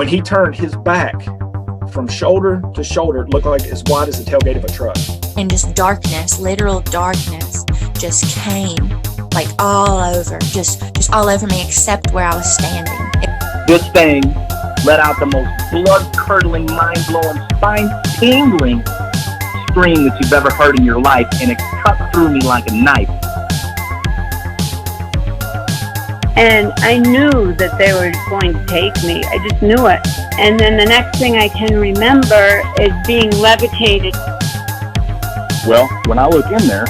When he turned his back from shoulder to shoulder, it looked like as wide as the tailgate of a truck. And just darkness, literal darkness, just came like all over, just all over me except where I was standing. This thing let out the most blood-curdling, mind-blowing, spine-tingling scream that you've ever heard in your life, and it cut through me like a knife. And I knew that they were going to take me. I just knew it. And then the next thing I can remember is being levitated. Well, when I look in there,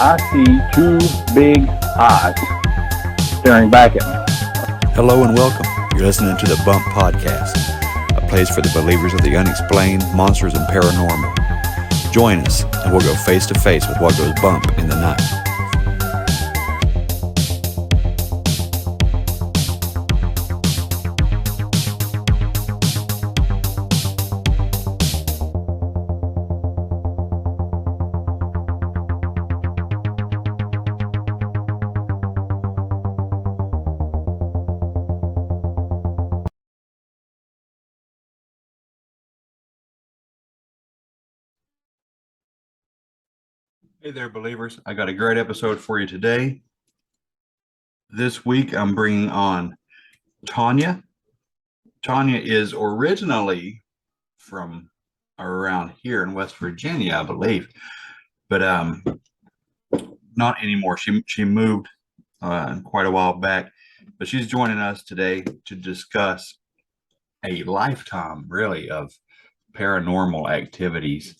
I see two big eyes staring back at me. Hello and welcome. You're listening to the Bump Podcast, a place for the believers of the unexplained, monsters, and paranormal. Join us, and we'll go face to face with what goes bump in the night. Hey there, believers. I got a great episode for you today. This week, I'm bringing on Tanya. Tanya is originally from around here in West Virginia, I believe, but not anymore. She moved quite a while back, but she's joining us today to discuss a lifetime, really, of paranormal activities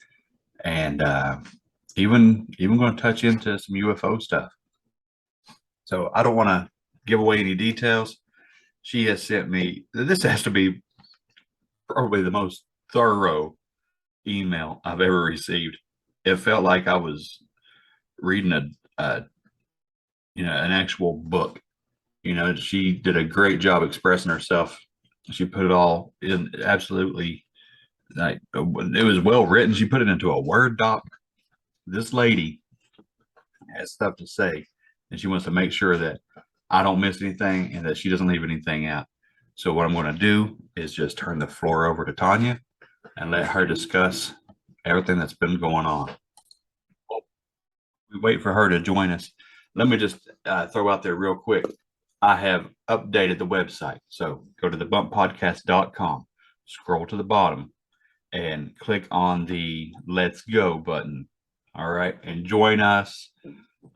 and even going to touch into some UFO stuff. So I don't want to give away any details. She has sent me, this has to be probably the most thorough email I've ever received. It felt like I was reading an actual book. She did a great job expressing herself. She put it all in absolutely, like, it was well written. She put it into a Word doc. This lady has stuff to say, and she wants to make sure that I don't miss anything and that she doesn't leave anything out. So what I'm going to do is just turn the floor over to Tanya and let her discuss everything that's been going on. We wait for her to join us. Let me just throw out there real quick. I have updated the website. So go to thebumppodcast.com, scroll to the bottom, and click on the Let's Go button. All right. And join us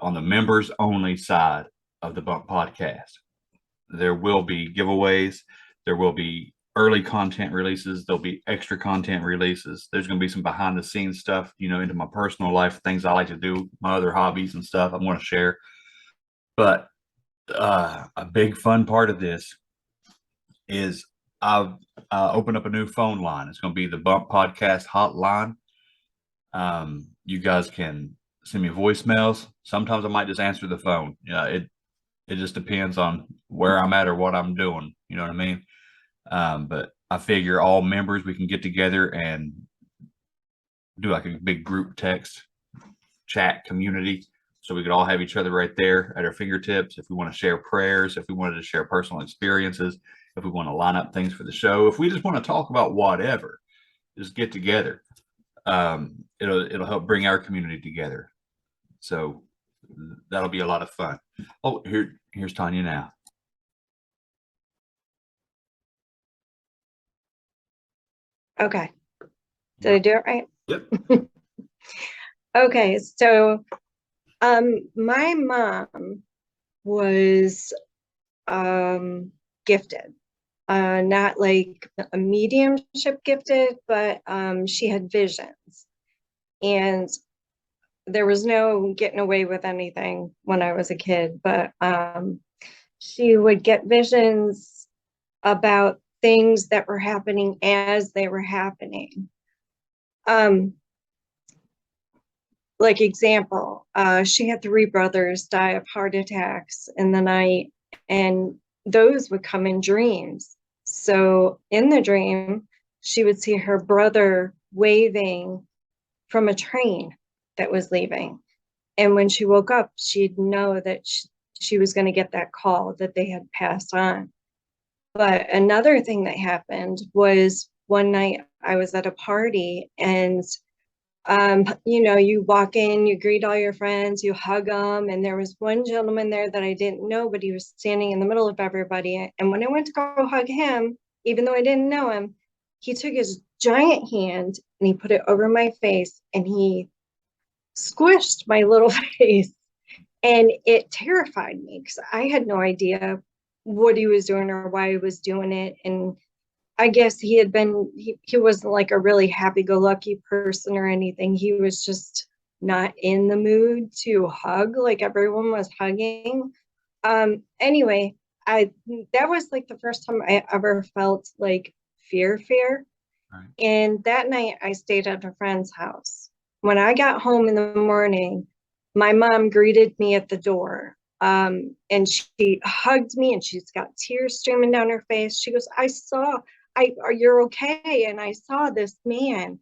on the members only side of the Bump Podcast. There will be giveaways. There will be early content releases. There'll be extra content releases. There's going to be some behind the scenes stuff, into my personal life, things I like to do, my other hobbies and stuff I'm going to share. But a big fun part of this is I've opened up a new phone line. It's going to be the Bump Podcast hotline. You guys can send me voicemails. Sometimes I might just answer the phone. It just depends on where I'm at or what I'm doing. You know what I mean? But I figure all members, we can get together and do like a big group text chat community. So we could all have each other right there at our fingertips. If we want to share prayers, if we wanted to share personal experiences, if we want to line up things for the show, if we just want to talk about whatever, just get together. It'll help bring our community together. So that'll be a lot of fun. Oh, here's Tanya now. Okay. Did I do it right? Yep. Okay. So, my mom was, gifted, not like a mediumship gifted, but, she had visions, and there was no getting away with anything when I was a kid, but, she would get visions about things that were happening as they were happening. Like example, she had 3 brothers die of heart attacks in the night, and those would come in dreams. So in the dream, she would see her brother waving from a train that was leaving. And when she woke up, she'd know that she was going to get that call that they had passed on. But another thing that happened was one night I was at a party, and you walk in, you greet all your friends, you hug them, and there was one gentleman there that I didn't know, but he was standing in the middle of everybody. And when I went to go hug him, even though I didn't know him, he took his giant hand and he put it over my face and he squished my little face. And it terrified me because I had no idea what he was doing or why he was doing it. And I guess he wasn't like a really happy-go-lucky person or anything. He was just not in the mood to hug like everyone was hugging. Anyway, that was like the first time I ever felt like fear. Right. And that night I stayed at a friend's house. When I got home in the morning, my mom greeted me at the door. And she hugged me and she's got tears streaming down her face. She goes, you're okay. And I saw this man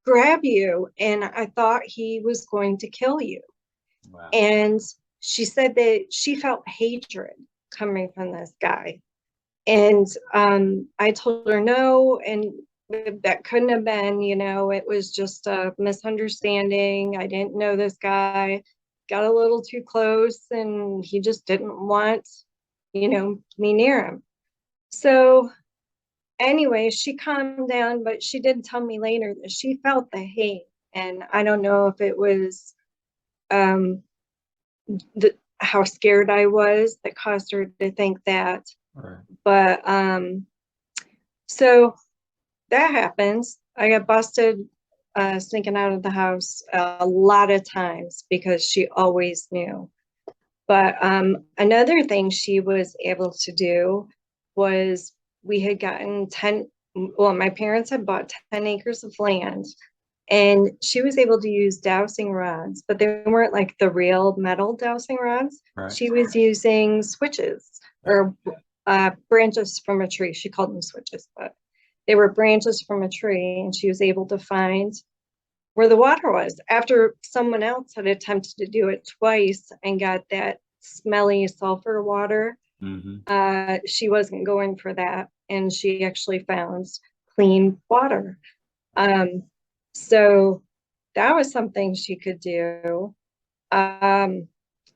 grab you and I thought he was going to kill you. Wow. And she said that she felt hatred coming from this guy. And I told her no, and that couldn't have been, it was just a misunderstanding. I didn't know this guy, got a little too close, and he just didn't want, me near him. So anyway, she calmed down, but she did tell me later that she felt the hate. And I don't know if it was how scared I was that caused her to think that. Right. But so that happens. I got busted sneaking out of the house a lot of times because she always knew. But another thing she was able to do was we had gotten my parents had bought 10 acres of land, and she was able to use dowsing rods, but they weren't like the real metal dowsing rods. Right. She was using switches or branches from a tree. She called them switches, but they were branches from a tree, and she was able to find where the water was after someone else had attempted to do it twice and got that smelly sulfur water. Mm-hmm. She wasn't going for that, and she actually found clean water. So that was something she could do.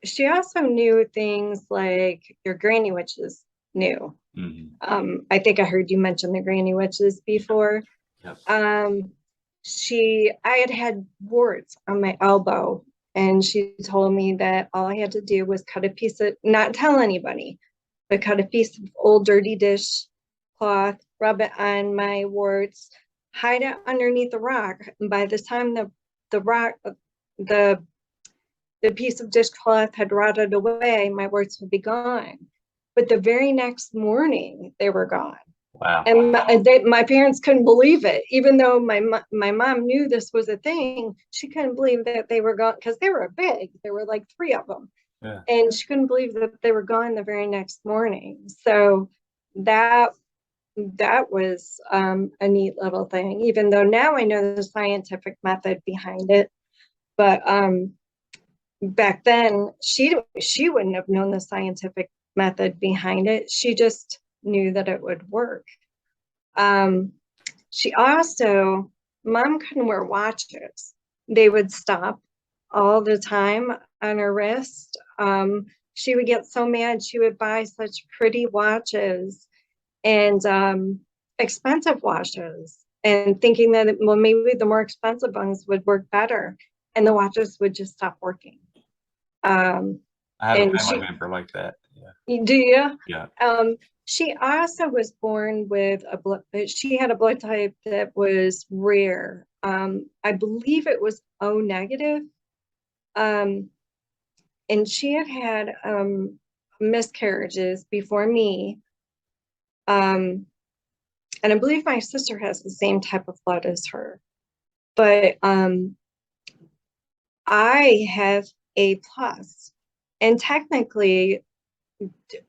She also knew things like your granny witches knew. Mm-hmm. I think I heard you mention the granny witches before. Yep. I had warts on my elbow, and she told me that all I had to do was cut a piece of, not tell anybody, but cut a piece of old dirty dish cloth, rub it on my warts, hide it underneath the rock. And by the time the piece of dishcloth had rotted away, my warts would be gone. But the very next morning, they were gone. Wow. And my parents couldn't believe it, even though my mom knew this was a thing. She couldn't believe that they were gone because they were big. There were like 3 of them. Yeah. And she couldn't believe that they were gone the very next morning. So that was a neat little thing, even though now I know the scientific method behind it. But back then, she wouldn't have known the scientific method behind it. She just knew that it would work. She also, Mom couldn't wear watches. They would stop all the time on her wrist. She would get so mad. She would buy such pretty watches and expensive watches, and thinking that, well, maybe the more expensive ones would work better, and the watches would just stop working. I have a family member like that. Yeah. Do you? Yeah. She also was born with she had a blood type that was rare. I believe it was O negative. And she had miscarriages before me. And I believe my sister has the same type of blood as her. But I have A+. And technically,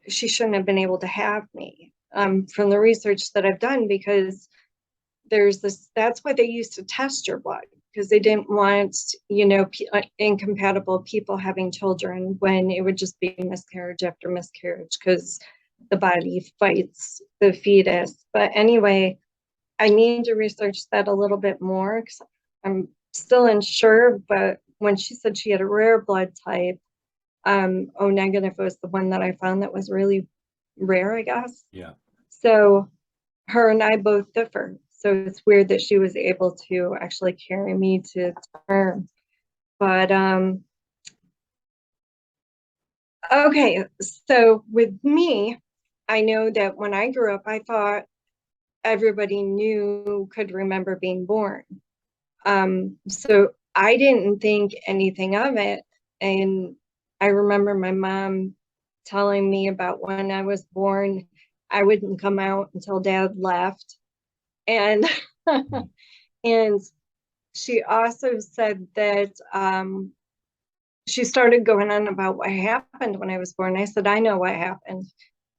she shouldn't have been able to have me from the research that I've done, because that's why they used to test your blood, because they didn't want, incompatible people having children when it would just be miscarriage after miscarriage, because the body fights the fetus. But anyway, I need to research that a little bit more because I'm still unsure. But when she said she had a rare blood type, O negative was the one that I found that was really rare, I guess. Yeah. So her and I both differ. So it's weird that she was able to actually carry me to term. But okay, so with me, I know that when I grew up, I thought everybody knew, could remember being born. So I didn't think anything of it. And I remember my mom telling me about when I was born, I wouldn't come out until dad left. And and she also said that she started going on about what happened when I was born. I said, I know what happened.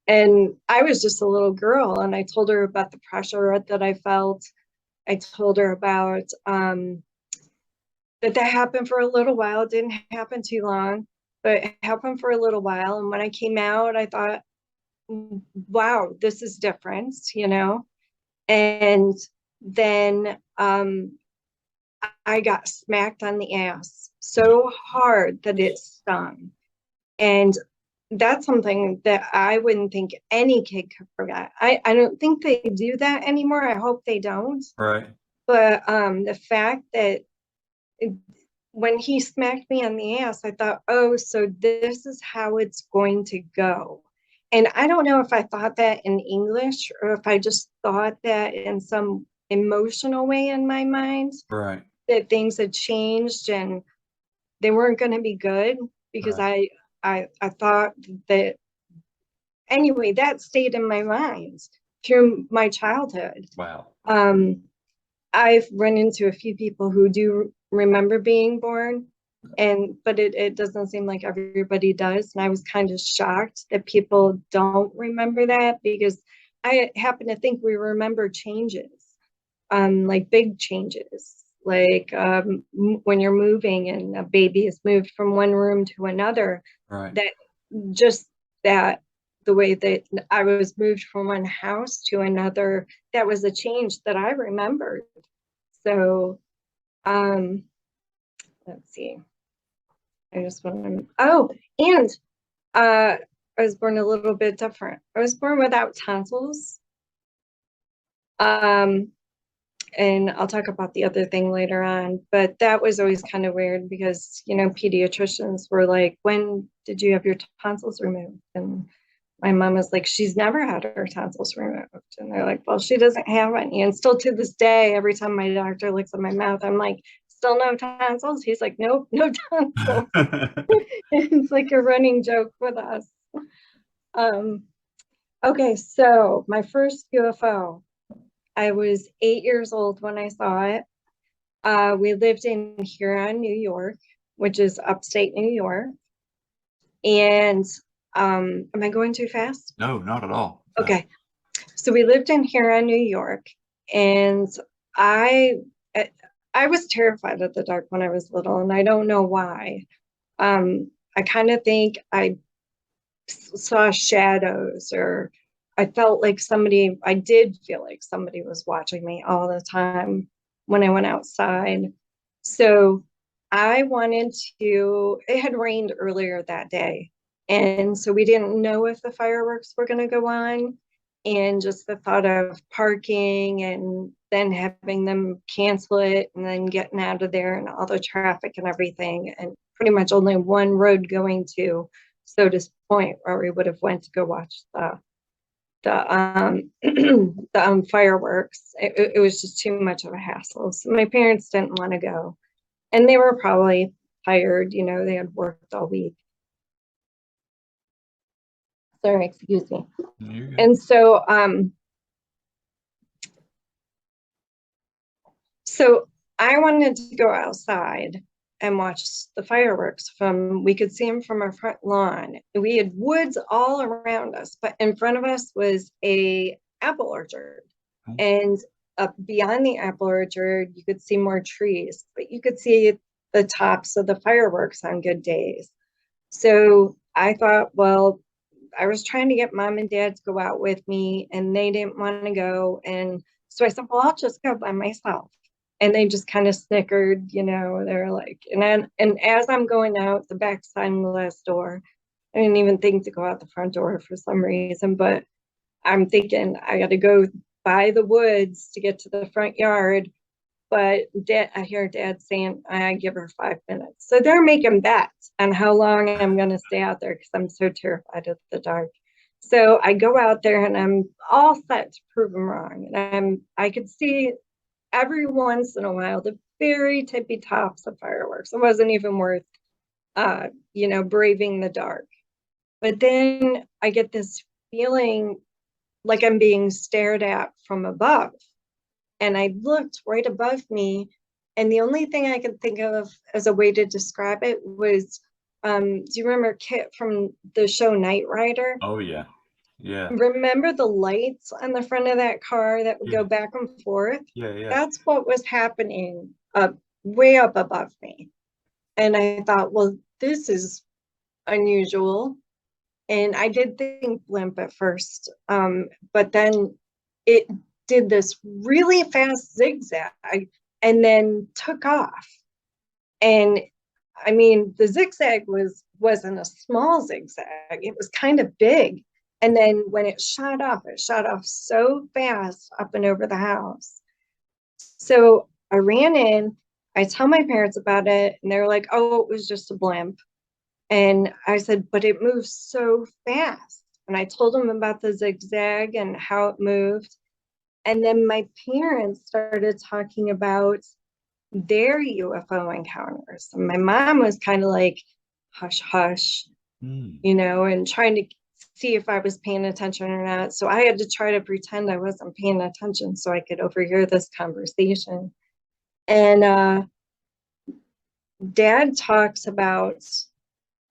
And I was just a little girl, and I told her about the pressure that I felt. I told her about that happened for a little while. It didn't happen too long, but it happened for a little while. And when I came out, I thought, wow, this is different, you know? And then I got smacked on the ass so hard that it stung. And that's something that I wouldn't think any kid could forget. I don't think they do that anymore. I hope they don't. Right. But the fact that when he smacked me on the ass, I thought, oh, so this is how it's going to go. And I don't know if I thought that in English or if I just thought that in some emotional way in my mind, Right. that things had changed and they weren't going to be good, because Right. I thought that anyway, that stayed in my mind through my childhood. Wow. I've run into a few people who do remember being born, but it doesn't seem like everybody does. And I was kind of shocked that people don't remember that, because I happen to think we remember changes, like big changes, like when you're moving and a baby is moved from one room to another, Right. that just that the way that I was moved from one house to another, that was a change that I remembered. So, let's see. I just want to, and I was born a little bit different. I was born without tonsils. And I'll talk about the other thing later on, but that was always kind of weird because, you know, pediatricians were like, when did you have your tonsils removed? And my mom was like, she's never had her tonsils removed. And they're like, well, she doesn't have any. And still to this day, every time my doctor looks at my mouth, I'm like, still no tonsils? He's like, nope, no tonsils. It's like a running joke with us. Okay, so my first UFO, I was 8 years old when I saw it. We lived in Huron, New York, which is upstate New York. And am I going too fast? No, not at all. No. Okay. So we lived in Huron, New York, and I was terrified of the dark when I was little, and I don't know why. I kind of think I saw shadows, or I felt like I did feel like somebody was watching me all the time when I went outside. So it had rained earlier that day. And so we didn't know if the fireworks were going to go on. And just the thought of parking and then having them cancel it and then getting out of there and all the traffic and everything, and pretty much only one road going to Soda's Point, where we would have went to go watch the fireworks. It was just too much of a hassle. So my parents didn't want to go, and they were probably tired. You know, they had worked all week. Sorry, excuse me. And so, so I wanted to go outside and watch the fireworks we could see them from our front lawn. We had woods all around us, but in front of us was a apple orchard. And beyond the apple orchard, you could see more trees, but you could see the tops of the fireworks on good days. So I thought, well, I was trying to get mom and dad to go out with me, and they didn't want to go. And so I said, well, I'll just go by myself. And they just kind of snickered, they're like, and as I'm going out the back glass door, I didn't even think to go out the front door for some reason, but I'm thinking I got to go by the woods to get to the front yard. But I hear dad saying, I give her 5 minutes. So they're making bets on how long I'm going to stay out there because I'm so terrified of the dark. So I go out there and I'm all set to prove them wrong. And I could see every once in a while the very tippy tops of fireworks. It wasn't even worth, braving the dark. But then I get this feeling like I'm being stared at from above. And I looked right above me, and the only thing I could think of as a way to describe it was, do you remember Kit from the show Knight Rider? Oh yeah. Yeah. Remember the lights on the front of that car that would Yeah. go back and forth? Yeah. That's what was happening way up above me. And I thought, well, this is unusual. And I did think blimp at first, but then it did this really fast zigzag and then took off. And I mean, the zigzag wasn't a small zigzag, it was kind of big. And then when it shot off so fast up and over the house. So I ran in, I tell my parents about it, and they're like, oh, it was just a blimp. And I said, but it moves so fast. And I told them about the zigzag and how it moved. And then my parents started talking about their UFO encounters. And my mom was kind of like, hush, hush, and trying to see if I was paying attention or not. So I had to try to pretend I wasn't paying attention so I could overhear this conversation. And Dad talks about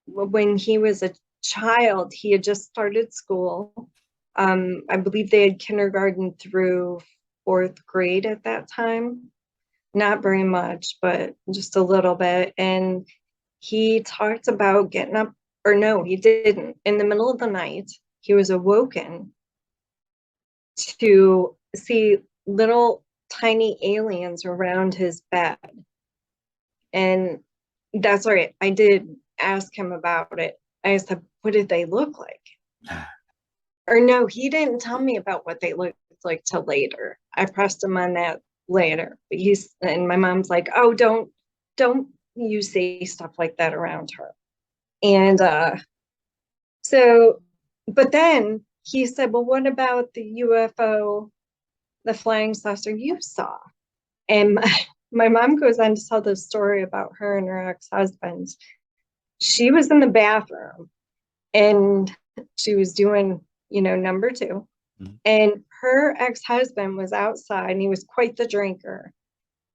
when he was a child, he had just started school. I believe they had kindergarten through 4th grade at that time. Not very much, but just a little bit. And he talked about getting up, or no, he didn't. In the middle of the night, he was awoken to see little tiny aliens around his bed. And that's right, I did ask him about it. I said, what did they look like? Or no, he didn't tell me about what they looked like till later. I pressed him on that later. But and my mom's like, oh, don't you say stuff like that around her. And but then he said, well, what about the UFO, the flying saucer you saw? And my mom goes on to tell this story about her and her ex-husband. She was in the bathroom and she was doing, number 2. And her ex-husband was outside and he was quite the drinker.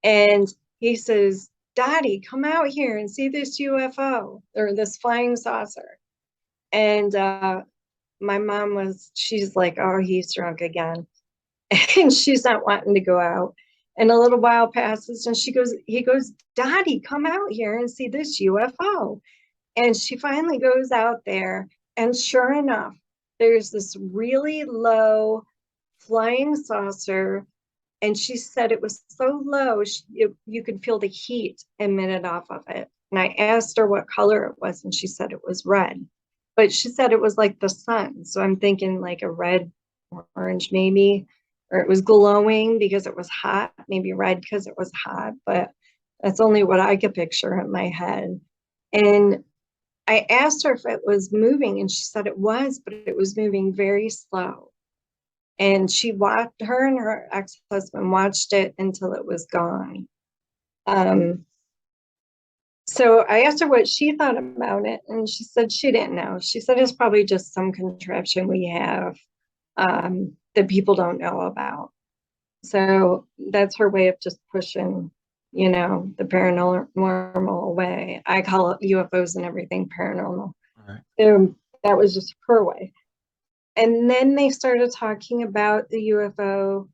And he says, Daddy, come out here and see this UFO or this flying saucer. And my mom she's like, oh, he's drunk again. And she's not wanting to go out. And a little while passes and he goes, Daddy, come out here and see this UFO. And she finally goes out there, and sure enough, there's this really low flying saucer. And she said it was so low, you could feel the heat emitted off of it. And I asked her what color it was, and she said it was red. But she said it was like the sun. So I'm thinking like a red, orange maybe, or it was glowing because it was hot, maybe red because it was hot. But that's only what I could picture in my head. And I asked her if it was moving, and she said it was, but it was moving very slow. And her and her ex-husband watched it until it was gone. So I asked her what she thought about it, and she said she didn't know. She said it's probably just some contraption we have that people don't know about. So that's her way of just pushing, the paranormal away. I call it UFOs and everything paranormal. Right. So that was just her way. And then they started talking about the UFO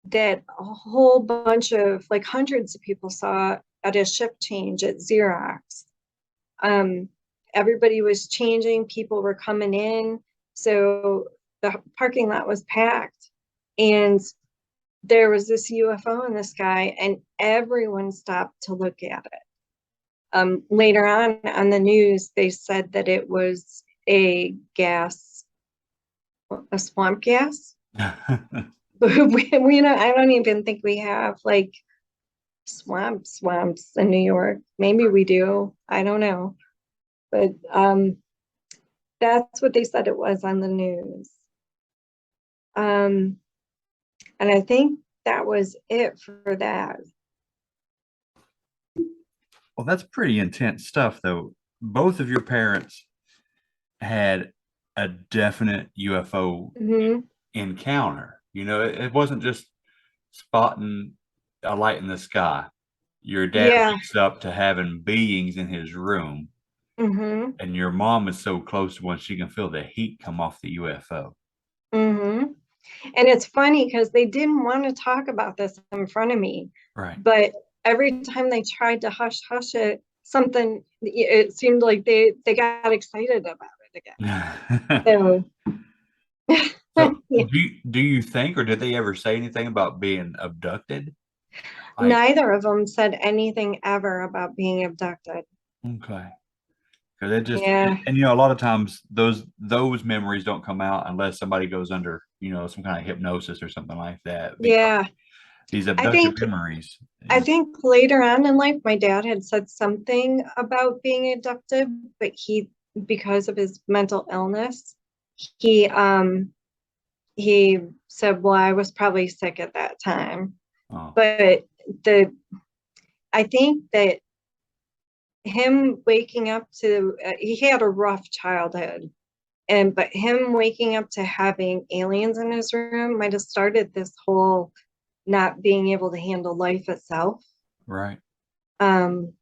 that a whole bunch of, like hundreds of people saw at a shift change at Xerox. everybody was changing, people were coming in, so the parking lot was packed, and there was this UFO in the sky, and everyone stopped to look at it. Later on the news, they said that it was a gas, a swamp gas. I don't even think we have like swamps in New York. Maybe we do. I don't know. But that's what they said it was on the news. And I think that was it for that. Well, that's pretty intense stuff, though. Both of your parents had a definite UFO Hmm. encounter. You know, it wasn't just spotting a light in the sky. Your dad Yeah. wakes up to having beings in his room, Hmm. and your mom is so close to one she can feel the heat come off the UFO. Hmm. And it's funny because they didn't want to talk about this in front of me, Right. but every time they tried to hush it, something, it seemed like they got excited about it again. So So yeah. do you think, or did they ever say anything about being abducted? Like, Neither of them said anything ever about being abducted. okay. Because it just, Yeah. and you know, a lot of times those memories don't come out unless somebody goes under, you know, some kind of hypnosis or something like that. Because Yeah. these I abducted think memories. I think later on in life, my dad had said something about being abducted, but because of his mental illness, he he said, "Well, I was probably sick at that time." Oh, But I think that him waking up to he had a rough childhood, but him waking up to having aliens in his room might have started this whole not being able to handle life itself. right. Um,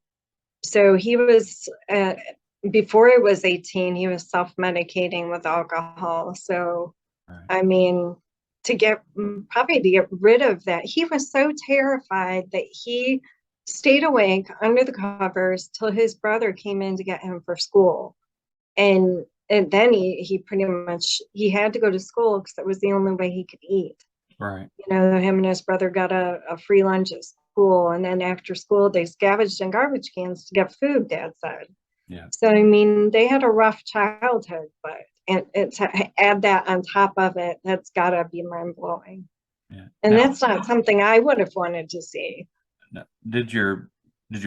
so he was, before he was 18, he was self-medicating with alcohol. So, Right. I mean, probably to get rid of that, he was so terrified that he stayed awake under the covers till his brother came in to get him for school. And then he pretty much, he had to go to school because that was the only way he could eat. Right. You know, him and his brother got a free lunch at school, and then after school they scavenged in garbage cans to get food, Dad said. Yeah. So I mean, they had a rough childhood, but and to add that on top of it, that's gotta be mind-blowing. Yeah. And Now, that's not something I would have wanted to see. did your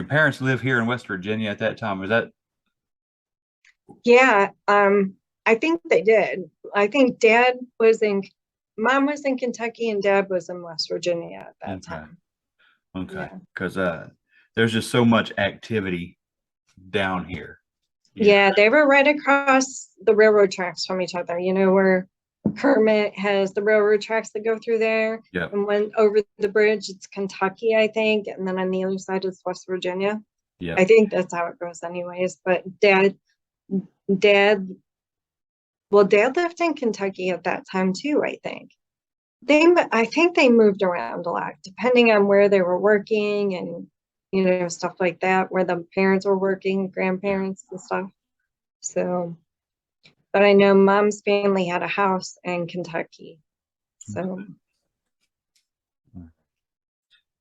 parents live here in West Virginia at that time? Was that Yeah, I think they did. I think Mom was in Kentucky and Dad was in West Virginia at that okay? time. Okay. Yeah. Because there's just so much activity down here. Yeah, they were right across the railroad tracks from each other, you know, where Kermit has the railroad tracks that go through there. Yep. And when over the bridge, it's Kentucky, I think. And then on the other side is West Virginia. Yeah. I think that's how it goes anyways. But Dad, well, Dad lived in Kentucky at that time too, I think. I think they moved around a lot, depending on where they were working and, you know, stuff like that, where the parents were working, grandparents and stuff. So, but I know Mom's family had a house in Kentucky. So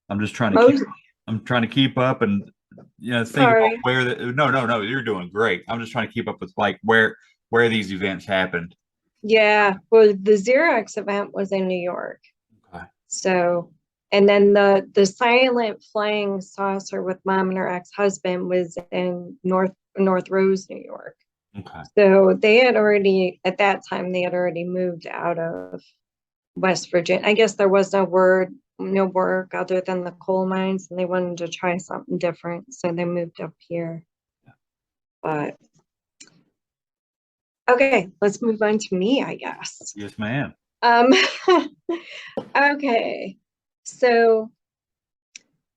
I'm just trying to most, I'm trying to keep up and you know think about sorry. where the no, you're doing great. I'm just trying to keep up with like where these events happened. Yeah, well, the Xerox event was in New York. Okay. So, and then the silent flying saucer with Mom and her ex-husband was in North Rose, New York. Okay. So they had already, at that time, they had already moved out of West Virginia. I guess there was no work other than the coal mines, and they wanted to try something different. So they moved up here. But okay, let's move on to me, I guess. Yes, ma'am. Okay. So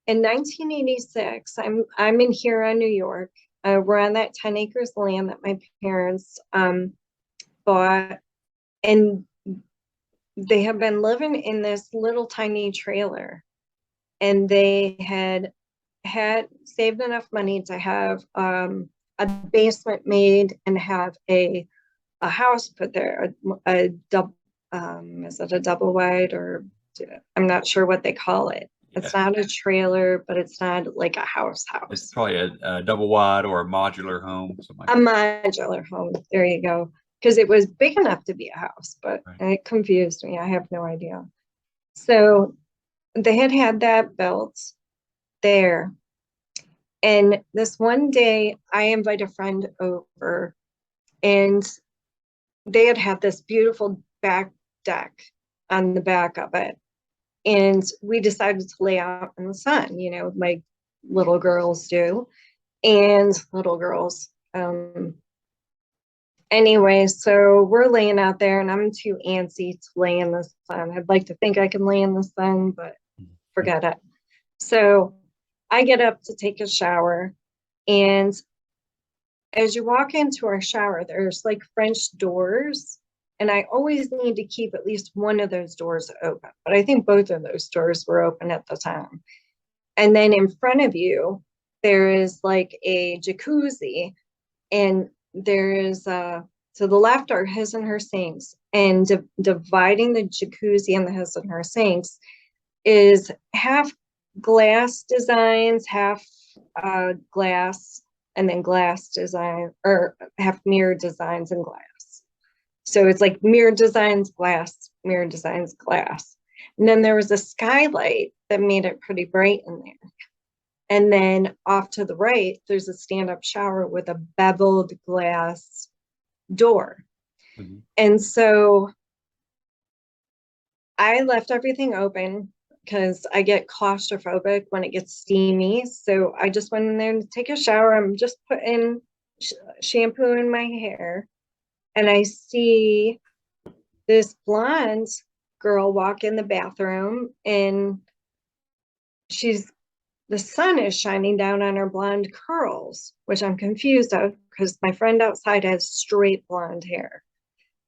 in 1986, I'm in Huron, New York. We're on that 10 acres of land that my parents bought, and they have been living in this little tiny trailer, and they had saved enough money to have a a basement made and have a house put there, a double, is it a double wide, or I'm not sure what they call it. It's not a trailer, but it's not like a house. It's probably a double wide or a modular home, something A like that. modular home. There you go. Because it was big enough to be a house, but Right. it confused me. I have no idea. So they had that built there. And this one day I invite a friend over, and they had this beautiful back deck on the back of it. And we decided to lay out in the sun, you know, like little girls do. And little girls. Anyway, so we're laying out there, and I'm too antsy to lay in the sun. I'd like to think I can lay in the sun, but forget it. So I get up to take a shower, and as you walk into our shower, there's like French doors, and I always need to keep at least one of those doors open. But I think both of those doors were open at the time. And then in front of you, there is like a jacuzzi, and there is to the left are his and her sinks, and dividing the jacuzzi and the his and her sinks is half glass designs, half glass, and then glass design, or half mirror designs and glass. So it's like mirror designs, glass, mirror designs, glass. And then there was a skylight that made it pretty bright in there. And then off to the right, there's a stand-up shower with a beveled glass door. Mm-hmm. And so I left everything open because I get claustrophobic when it gets steamy. So I just went in there to take a shower. I'm just putting shampoo in my hair. And I see this blonde girl walk in the bathroom, and the sun is shining down on her blonde curls, which I'm confused of because my friend outside has straight blonde hair.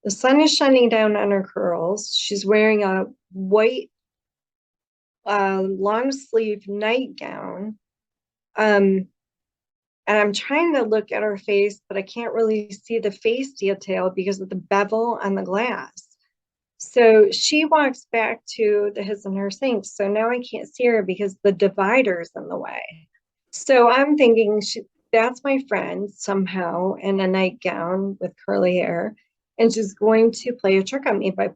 The sun is shining down on her curls. She's wearing a white long sleeve nightgown. And I'm trying to look at her face, but I can't really see the face detail because of the bevel on the glass. So she walks back to the his and her sinks. So now I can't see her because the divider's in the way. So I'm thinking that's my friend somehow in a nightgown with curly hair. And she's going to play a trick on me by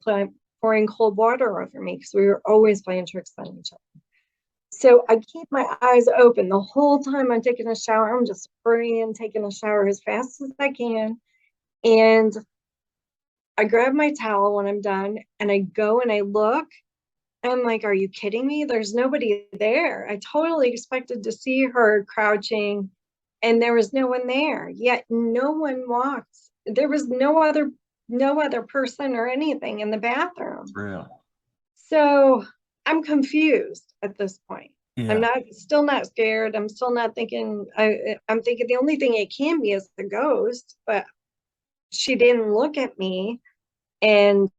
pouring cold water over me, because we were always playing tricks on each other. So I keep my eyes open the whole time I'm taking a shower. I'm just hurrying, taking a shower as fast as I can. And I grab my towel when I'm done, and I go and I look. I'm like, are you kidding me? There's nobody there. I totally expected to see her crouching, and there was no one there. Yet no one walked. There was no other person or anything in the bathroom. Really? So I'm confused at this point. Yeah. I'm still not scared. I'm still not thinking, I'm thinking the only thing it can be is the ghost, but she didn't look at me, and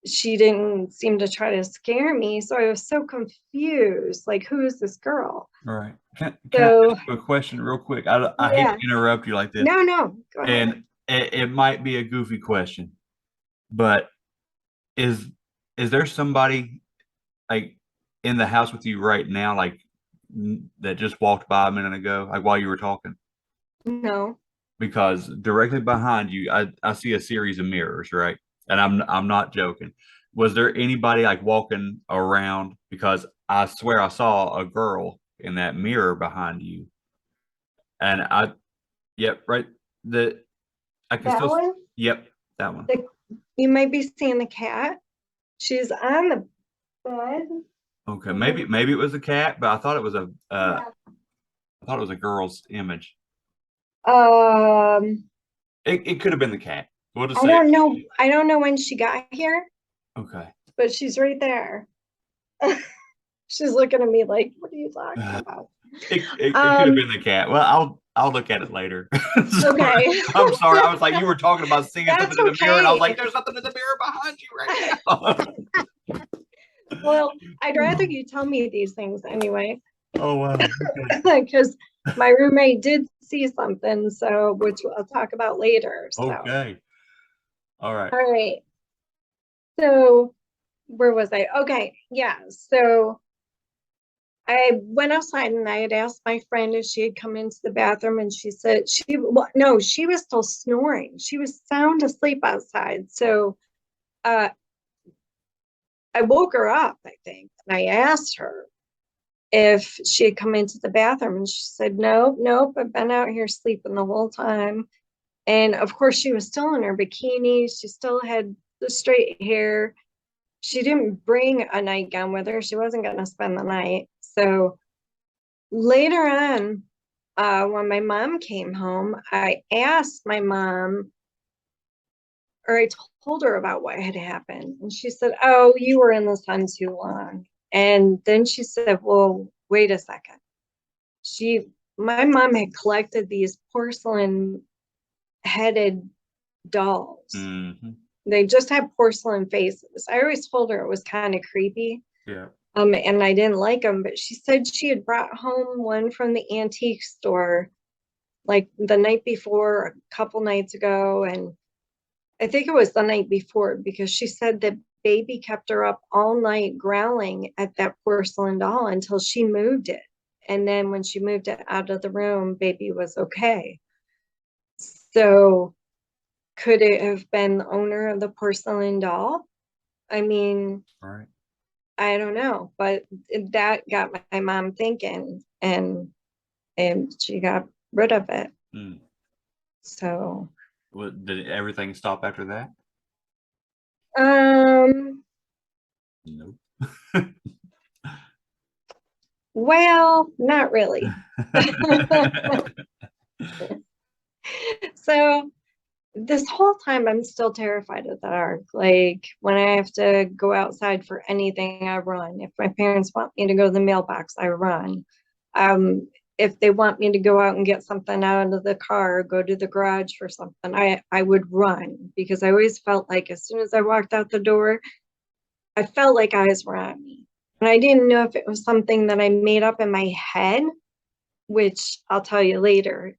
she didn't seem to try to scare me. So I was so confused. Like, who is this girl? All right. Can I ask you a question real quick? I hate to interrupt you like this. No. Go ahead. And it might be a goofy question, but is there somebody like in the house with you right now, like that just walked by a minute ago, like while you were talking? No. Because directly behind you, I see a series of mirrors, right? And I'm not joking. Was there anybody like walking around? Because I swear I saw a girl in that mirror behind you. And right. I can That still. one? Yep, that one. You might be seeing the cat. She's on the bed. Okay, maybe it was a cat, but I thought it was I thought it was a girl's image. It could have been the cat. We'll just say. I don't know when she got here. Okay. But she's right there. She's looking at me like, what are you talking about? It could have been the cat. Well, I'll look at it later. Okay. I'm sorry. I was like, you were talking about seeing That's something in the mirror, and I was okay. like, there's something in the mirror behind you right now. Well, I'd rather you tell me these things anyway. Oh wow. Because my roommate did see something, so which I'll talk about later. So. Okay. All right. All right. So where was I? Okay, yeah. So I went outside and I had asked my friend if she had come into the bathroom, and she said no, she was still snoring. She was sound asleep outside. So I woke her up, I think, and I asked her if she had come into the bathroom, and she said, nope, I've been out here sleeping the whole time. And of course, she was still in her bikini. She still had the straight hair. She didn't bring a nightgown with her. She wasn't going to spend the night. So later on, when my mom came home, I asked my mom, or I told her about what had happened. And she said, oh, you were in the sun too long. And then she said, well, wait a second. My mom had collected these porcelain headed dolls. Mm-hmm. They just had porcelain faces. I always told her it was kind of creepy. Yeah. And I didn't like them, but she said she had brought home one from the antique store like the night before, a couple nights ago. And I think it was the night before, because she said that baby kept her up all night growling at that porcelain doll until she moved it. And then when she moved it out of the room, baby was okay. So could it have been the owner of the porcelain doll? I mean, All right. I don't know, but that got my mom thinking, and she got rid of it. Mm. So, Well, did everything stop after that? Nope. well, not really. So this whole time I'm still terrified of the dark. Like when I have to go outside for anything, I run. If my parents want me to go to the mailbox, I run. If they want me to go out and get something out of the car, go to the garage for something, I would run, because I always felt like as soon as I walked out the door, I felt like eyes were on me. And I didn't know if it was something that I made up in my head, which I'll tell you later.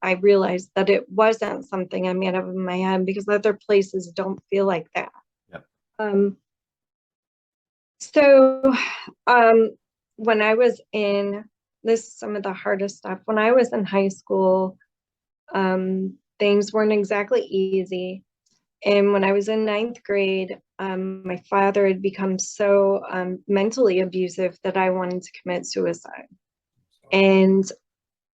I realized that it wasn't something I made up in my head, because other places don't feel like that. Yep. So when I was in this is some of the hardest stuff. When I was in high school, things weren't exactly easy. And when I was in ninth grade, my father had become so mentally abusive that I wanted to commit suicide. And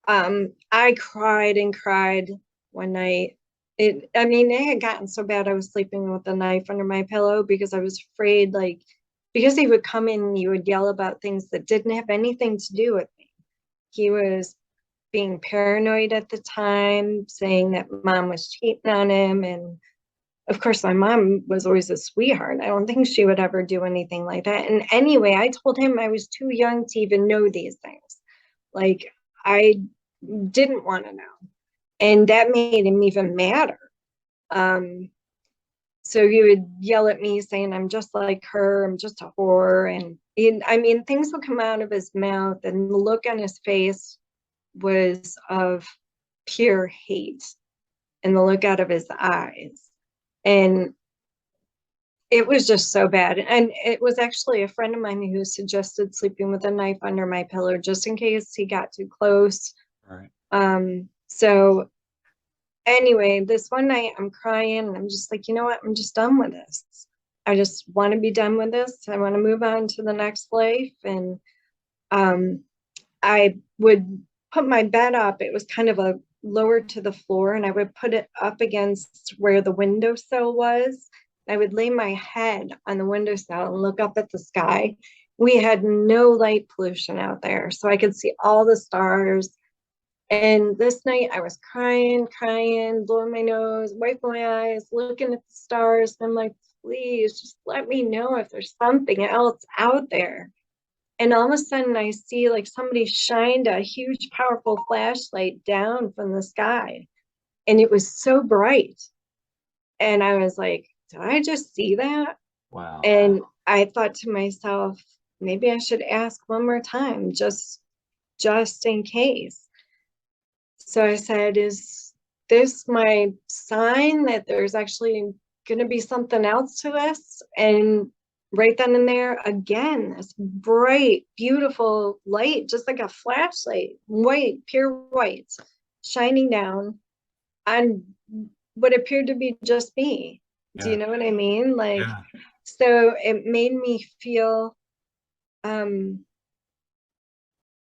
I cried and cried one night. It had gotten so bad I was sleeping with a knife under my pillow, because I was afraid, like, because he would come in and he would yell about things that didn't have anything to do with me. He was being paranoid at the time, saying that mom was cheating on him. And of course, my mom was always a sweetheart. I don't think she would ever do anything like that. And anyway, I told him I was too young to even know these things. Like, I didn't want to know. And that made him even madder. So he would yell at me saying I'm just like her, I'm just a whore. And things would come out of his mouth, and the look on his face was of pure hate, and the look out of his eyes. And it was just so bad. And it was actually a friend of mine who suggested sleeping with a knife under my pillow, just in case he got too close. Right. So anyway, this one night I'm crying, and I'm just like, you know what? I'm just done with this. I just want to be done with this. I want to move on to the next life. And I would put my bed up. It was kind of a lower to the floor, and I would put it up against where the windowsill was. I would lay my head on the windowsill and look up at the sky. We had no light pollution out there, so I could see all the stars. And this night I was crying, blowing my nose, wiping my eyes, looking at the stars. And I'm like, please just let me know if there's something else out there. And all of a sudden I see like somebody shined a huge, powerful flashlight down from the sky. And it was so bright. And I was like, did I just see that? Wow. And I thought to myself, maybe I should ask one more time, just in case. So I said, is this my sign that there's actually going to be something else to this? And right then and there, again, this bright, beautiful light, just like a flashlight, white, pure white, shining down on what appeared to be just me. Do you know what I mean? Like, Yeah. so it made me feel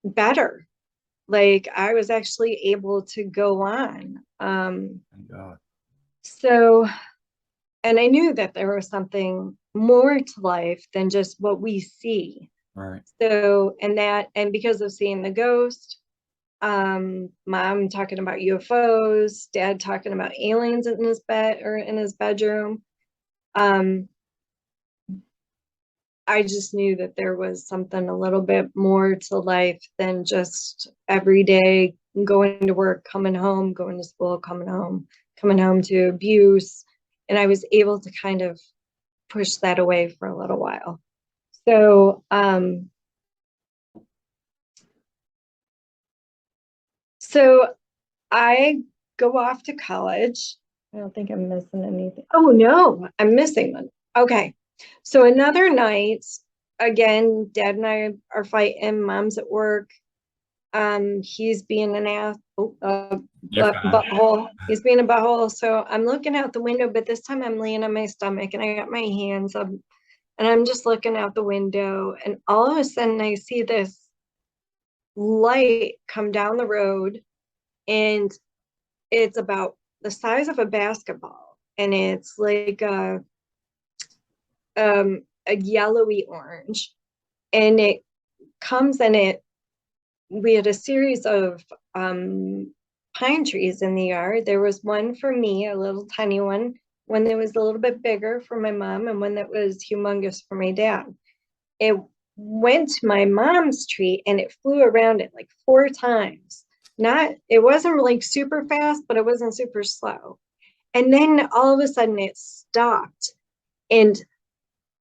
better. Like I was actually able to go on. Thank God. So, and I knew that there was something more to life than just what we see. Right. So, and because of seeing the ghost, mom talking about UFOs, dad talking about aliens in his bed or in his bedroom. I just knew that there was something a little bit more to life than just every day going to work, coming home, going to school, coming home to abuse. And I was able to kind of push that away for a little while. So, so I go off to college. I don't think I'm missing anything. Oh no, I'm missing one. Okay. So another night, again, dad and I are fighting. Mom's at work. He's being an ass, butthole. He's being a butthole. So I'm looking out the window, but this time I'm laying on my stomach and I got my hands up and I'm just looking out the window. And all of a sudden I see this light come down the road and it's about the size of a basketball. And it's like a yellowy orange. And it comes and we had a series of pine trees in the yard. There was one for me, a little tiny one that was a little bit bigger for my mom, and one that was humongous for my dad. It went to my mom's tree and it flew around it like 4 times. It wasn't like super fast, but it wasn't super slow. And then all of a sudden it stopped. And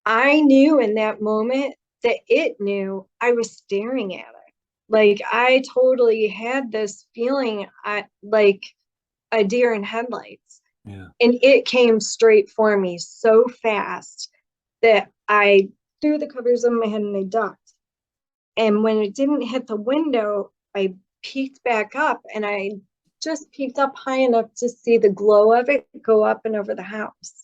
I knew in that moment that it knew I was staring at it. Like I totally had this feeling like a deer in headlights. Yeah. And it came straight for me so fast that I threw the covers over my head and I ducked. And when it didn't hit the window, I peeked back up and I just peeked up high enough to see the glow of it go up and over the house.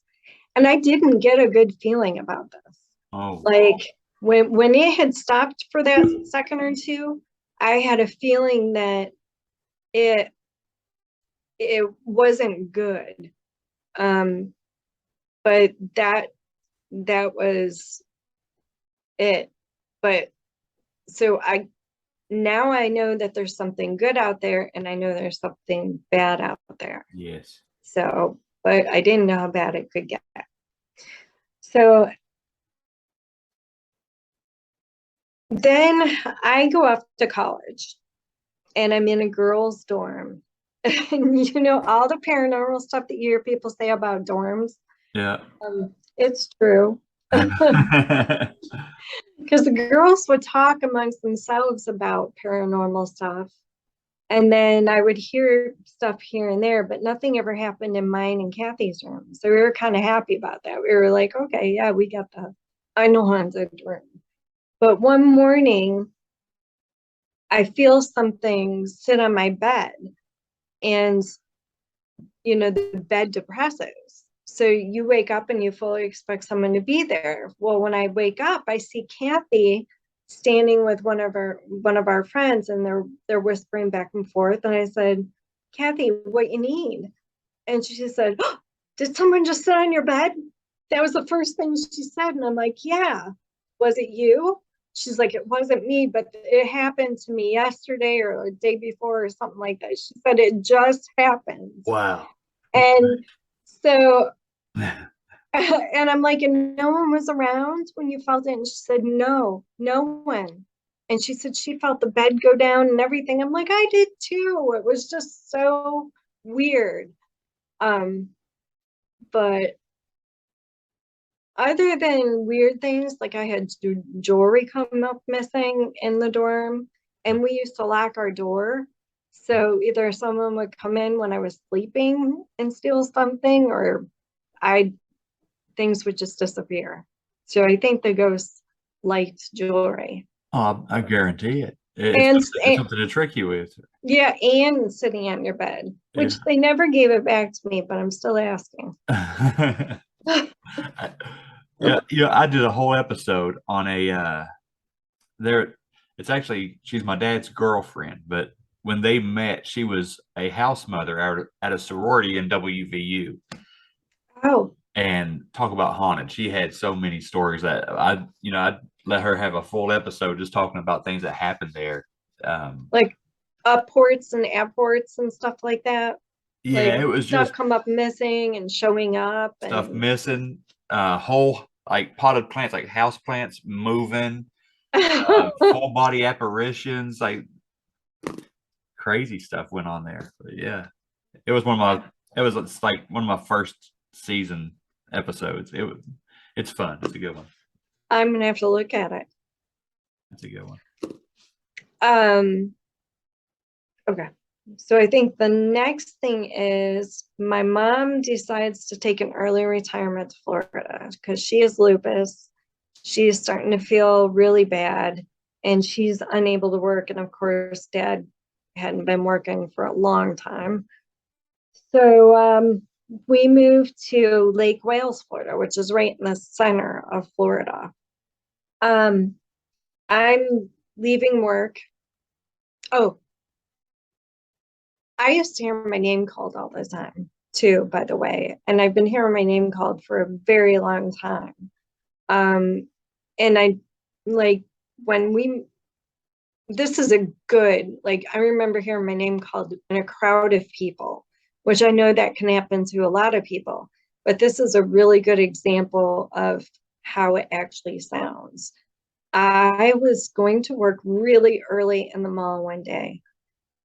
And I didn't get a good feeling about this. Oh. Like when it had stopped for that second or two, I had a feeling that it wasn't good. But that was it. But so now I know that there's something good out there and I know there's something bad out there. Yes. So, but I didn't know how bad it could get. So then I go off to college and I'm in a girls' dorm. And you know, all the paranormal stuff that you hear people say about dorms, Yeah. it's true. Because the girls would talk amongst themselves about paranormal stuff. And then I would hear stuff here and there, but nothing ever happened in mine and Kathy's room. So we were kind of happy about that. We were like, okay, yeah, we got the I know haunted room. But one morning, I feel something sit on my bed and, you know, the bed depresses. So you wake up and you fully expect someone to be there. Well, when I wake up, I see Kathy standing with one of our friends and they're whispering back and forth. And I said, Kathy, what you need? And she said, oh, did someone just sit on your bed? That was the first thing she said. And I'm like, yeah. Was it you? She's like, it wasn't me, but it happened to me yesterday or the day before or something like that. She said it just happened. Wow. And so, and I'm like, and no one was around when you felt it? And she said, no one. And she said she felt the bed go down and everything. I'm like, I did too. It was just so weird. But other than weird things, like I had jewelry come up missing in the dorm, and we used to lock our door. So either someone would come in when I was sleeping and steal something, or things would just disappear. So I think the ghosts liked jewelry. Oh, I guarantee it. And, It's something to trick you with. yeah, and sitting on your bed, which they never gave it back to me, but I'm still asking. Yeah, I did a whole episode on there. It's actually, she's my dad's girlfriend, but when they met, she was a house mother at a sorority in WVU. Oh, And talk about haunted. She had so many stories that I'd let her have a full episode just talking about things that happened there. like upports and apports and stuff like that. Yeah, Like it was stuff just come up missing and showing up stuff and missing, whole like potted plants, like house plants moving, full body apparitions, like crazy stuff went on there. But yeah, it was it's like one of my first season episodes. It's fun. It's a good one. I'm gonna have to look at it. It's a good one. Okay. So I think the next thing is my mom decides to take an early retirement to Florida because she has lupus. She's starting to feel really bad and she's unable to work. And of course, dad hadn't been working for a long time. So we moved to Lake Wales, Florida, which is right in the center of Florida. I'm leaving work. Oh, I used to hear my name called all the time too, by the way. And I've been hearing my name called for a very long time. And I like this is a good, like, I remember hearing my name called in a crowd of people, which I know that can happen to a lot of people, but this is a really good example of how it actually sounds. I was going to work really early in the mall one day.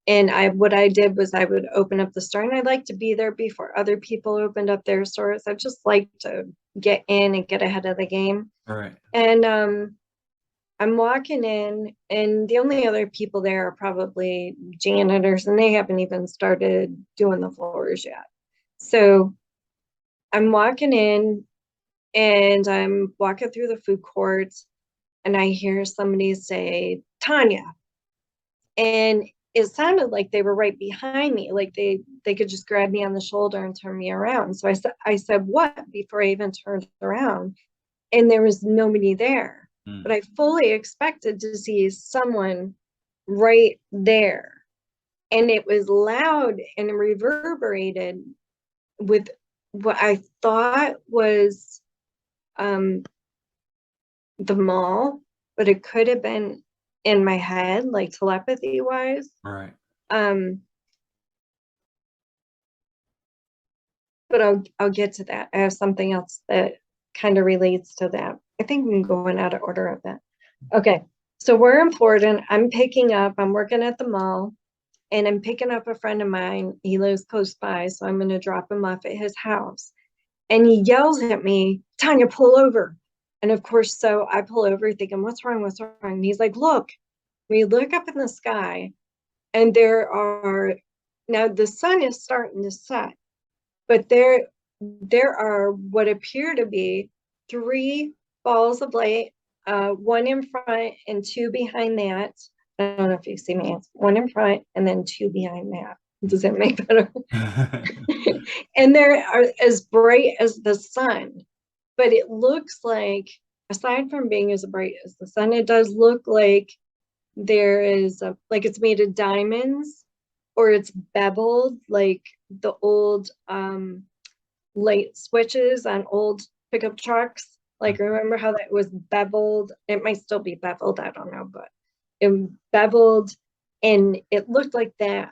And what I did was I would open up the store, and I'd like to be there before other people opened up their stores. I just like to get in and get ahead of the game. All right. And I'm walking in, and the only other people there are probably janitors, and they haven't even started doing the floors yet. So I'm walking in, and I'm walking through the food court, and I hear somebody say, Tanya. And it sounded like they were right behind me, like they could just grab me on the shoulder and turn me around. So I said what before I even turned around, and there was nobody there. But I fully expected to see someone right there, and it was loud and reverberated with what I thought was the mall, but it could have been in my head, like telepathy wise. Right. But I'll get to that. I have something else that kind of relates to that. I think I'm going out of order of that. Okay, so we're in Florida. I'm working at the mall, and I'm picking up a friend of mine. He lives close by, so I'm going to drop him off at his house. And he yells at me, Tanya, pull over. And of course, so I pull over thinking, what's wrong? What's wrong? And he's like, look. We look up in the sky, and now the sun is starting to set, but there are what appear to be 3 balls of light, one in front and 2 behind that. I don't know if you see me. It's 1 in front and then 2 behind that. Does that make better? And they are as bright as the sun, but it looks like, aside from being as bright as the sun, it does look like there is like it's made of diamonds, or it's beveled like the old light switches on old pickup trucks. Like, remember how that was beveled? It might still be beveled, I don't know, but it beveled, and it looked like that.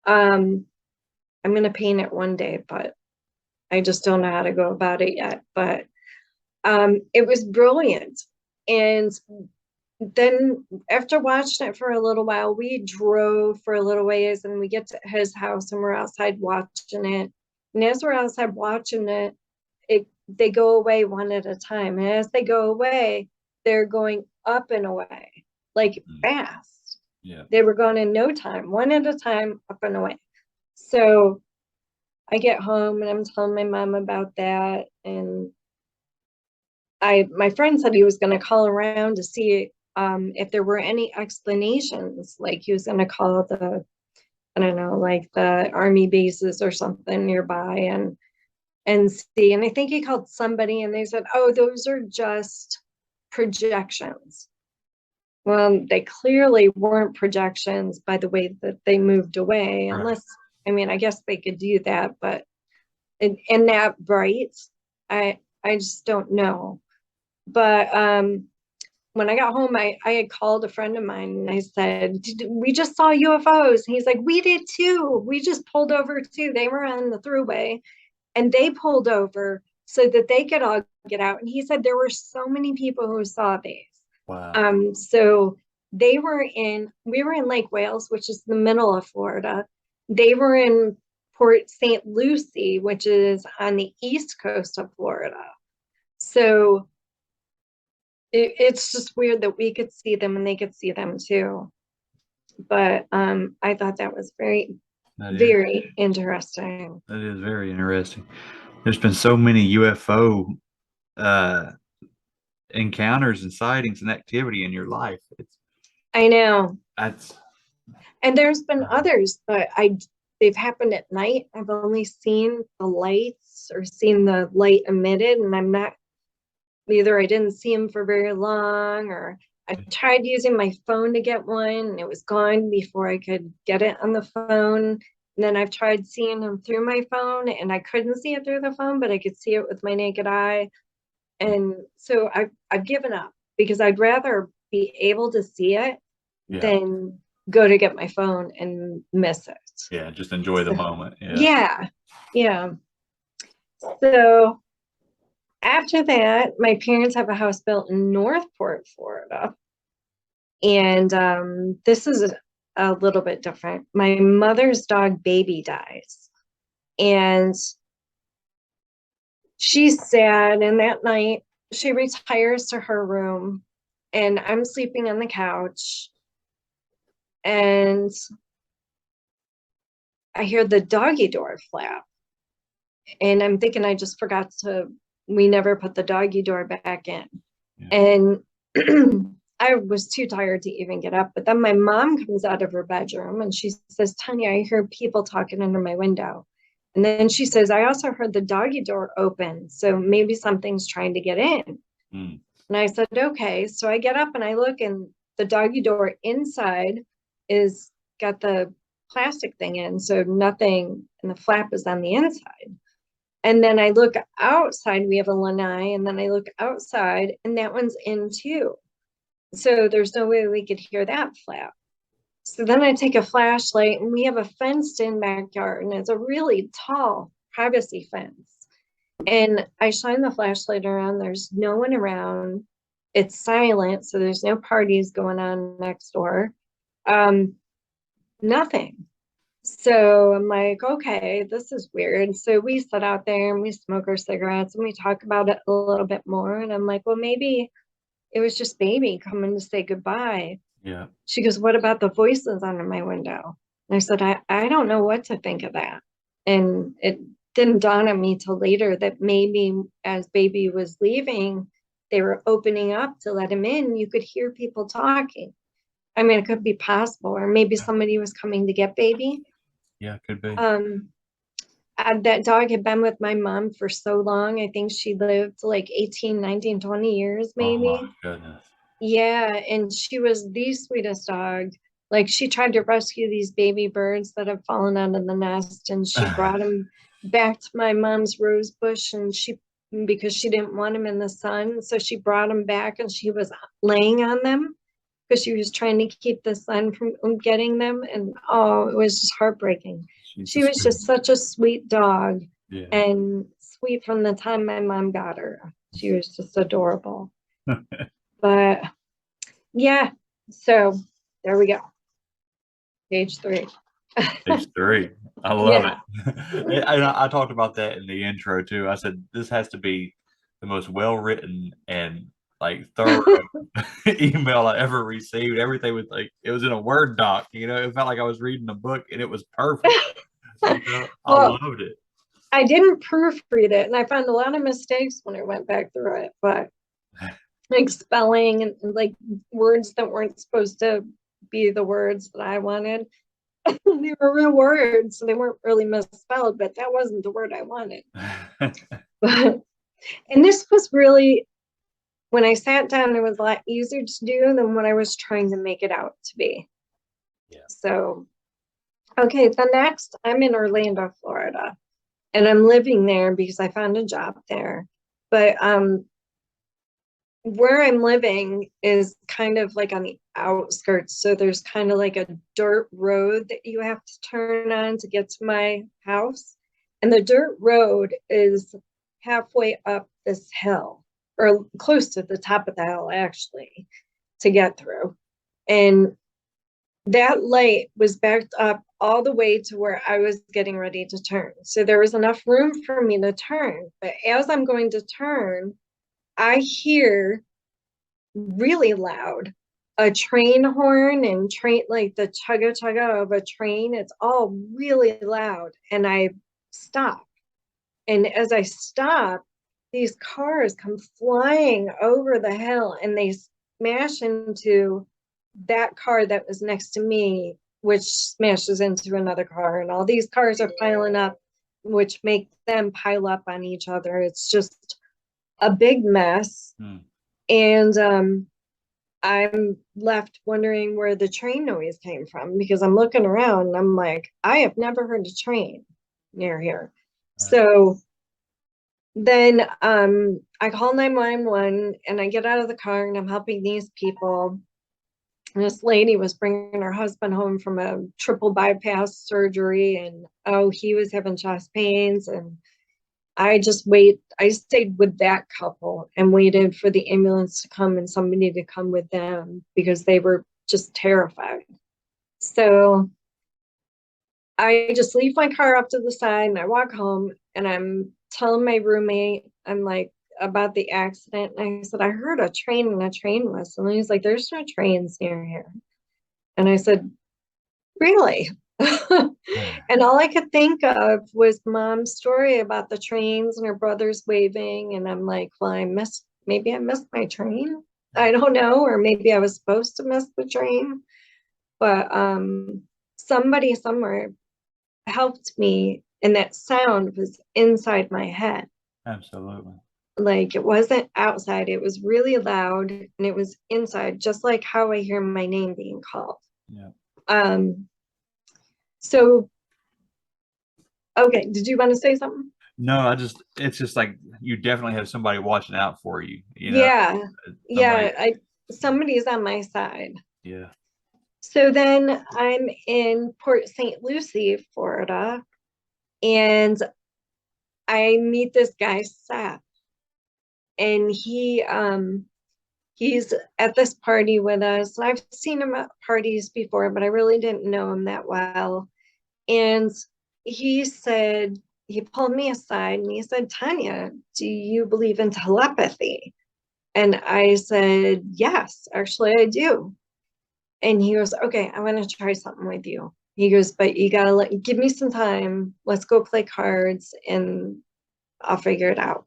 I'm gonna paint it one day, but I just don't know how to go about it yet. But it was brilliant. And then after watching it for a little while, we drove for a little ways, and we get to his house, and we're outside watching it. And as we're outside watching it, they go away one at a time. And as they go away, they're going up and away, like fast. Yeah. They were gone in no time, one at a time, up and away. So I get home and I'm telling my mom about that. And my friend said he was going to call around to see if there were any explanations. Like he was going to call I don't know, like the army bases or something nearby and see. And I think he called somebody and they said, oh, those are just projections. Well, they clearly weren't projections by the way that they moved away, Right. unless, I mean, I guess they could do that, but in that bright, I just don't know. But when I got home, I had called a friend of mine and I said, we just saw UFOs. And he's like, we did too. We just pulled over too. They were on the thruway and they pulled over so that they could all get out. And he said there were so many people who saw these. Wow. So we were in Lake Wales, which is the middle of Florida. They were in Port St. Lucie, which is on the east coast of Florida. So it's just weird that we could see them and they could see them too. But I thought that was very interesting. That is very interesting. There's been so many UFO encounters and sightings and activity in your life. I know. And there's been Uh-huh. others, but they've happened at night. I've only seen the lights or seen the light emitted, and I'm not either. I didn't see them for very long, or I tried using my phone to get one and it was gone before I could get it on the phone. And then I've tried seeing them through my phone and I couldn't see it through the phone, but I could see it with my naked eye. And so I've given up because I'd rather be able to see it than go to get my phone and miss it. Yeah, just enjoy the moment. Yeah. So after that, my parents have a house built in Northport, Florida. And this is a little bit different. My mother's dog, Baby, dies. And she's sad. And that night, she retires to her room. And I'm sleeping on the couch. And I hear the doggy door flap. And I'm thinking we never put the doggy door back in. And I was too tired to even get up. But then my mom comes out of her bedroom and she says, Tanya, I hear people talking under my window. And then she says, I also heard the doggy door open. So maybe something's trying to get in. And I said, okay. So I get up and I look, and the doggy door inside is got the plastic thing in. So nothing, and the flap is on the inside. And then I look outside, we have a lanai, and then I look outside and that one's in too. So there's no way we could hear that flap. So then I take a flashlight, and we have a fenced in backyard, and it's a really tall privacy fence. And I shine the flashlight around, there's no one around. It's silent, so there's no parties going on next door. Nothing. So I'm like, okay, this is weird. So we sit out there and we smoke our cigarettes and we talk about it a little bit more. And I'm like, well, maybe it was just Baby coming to say goodbye. Yeah. She goes, what about the voices under my window? And I said, I don't know what to think of that. And it didn't dawn on me till later that maybe as Baby was leaving, they were opening up to let him in. You could hear people talking. I mean, it could be possible, or maybe somebody was coming to get Baby. Yeah, could be. That dog had been with my mom for so long. I think she lived like 18, 19, 20 years, maybe. Oh my goodness. Yeah, and she was the sweetest dog. Like, she tried to rescue these baby birds that have fallen out of the nest, and she brought them back to my mom's rose bush, and because she didn't want them in the sun, so she brought them back, and she was laying on them because she was trying to keep the sun from getting them. And oh, it was just heartbreaking. She was just such a sweet dog, and sweet from the time my mom got her. She was just adorable. But yeah, so there we go. Page 3. Page 3. I love it. And I talked about that in the intro too. I said this has to be the most well-written and like thorough email I ever received. Everything was like it was in a Word doc. You know, it felt like I was reading a book, and it was perfect. You know, I Well, loved it. I didn't proofread it, and I found a lot of mistakes when I went back through it, but like spelling and like words that weren't supposed to be the words that I wanted. They were real words, so they weren't really misspelled, but that wasn't the word I wanted. But, and this was really, when I sat down, it was a lot easier to do than what I was trying to make it out to be. Yeah. So, okay, the next, I'm in Orlando, Florida, and I'm living there because I found a job there. But where I'm living is kind of like on the outskirts. So there's kind of like a dirt road that you have to turn on to get to my house. And the dirt road is halfway up this hill, or close to the top of the hill, actually, to get through. And that light was backed up all the way to where I was getting ready to turn. So there was enough room for me to turn. But as I'm going to turn, I hear really loud a train horn and train, like the chugga chugga of a train. It's all really loud. And I stop. And as I stop, these cars come flying over the hill and they smash into that car that was next to me, which smashes into another car. And all these cars are piling up, which make them pile up on each other. It's just a big mess. And I'm left wondering where the train noise came from, because I'm looking around and I'm like, I have never heard a train near here. So then I call 911 and I get out of the car and I'm helping these people. And this lady was bringing her husband home from a triple bypass surgery, and he was having chest pains. And I stayed with that couple and waited for the ambulance to come and somebody to come with them because they were just terrified. So I just leave my car up to the side and I walk home and I'm telling my roommate, I'm like, about the accident. And I said, I heard a train and a train whistle. And he's like, there's no trains near here. And I said, really? And all I could think of was Mom's story about the trains and her brothers waving. And I'm like, well, maybe I missed my train. I don't know. Or maybe I was supposed to miss the train. But somebody somewhere helped me. And that sound was inside my head. Absolutely. Like, it wasn't outside. It was really loud and it was inside, just like how I hear my name being called. Yeah. So, okay, did you want to say something? No, it's just like you definitely have somebody watching out for you, you know? Yeah, somebody's on my side. Yeah. So then I'm in Port St. Lucie, Florida, and I meet this guy, Seth, and he's at this party with us. I've seen him at parties before, but I really didn't know him that well. And he pulled me aside and he said, Tanya, do you believe in telepathy? And I said, yes, actually I do. And he goes, okay, I want to try something with you. He goes, but you got to give me some time. Let's go play cards and I'll figure it out.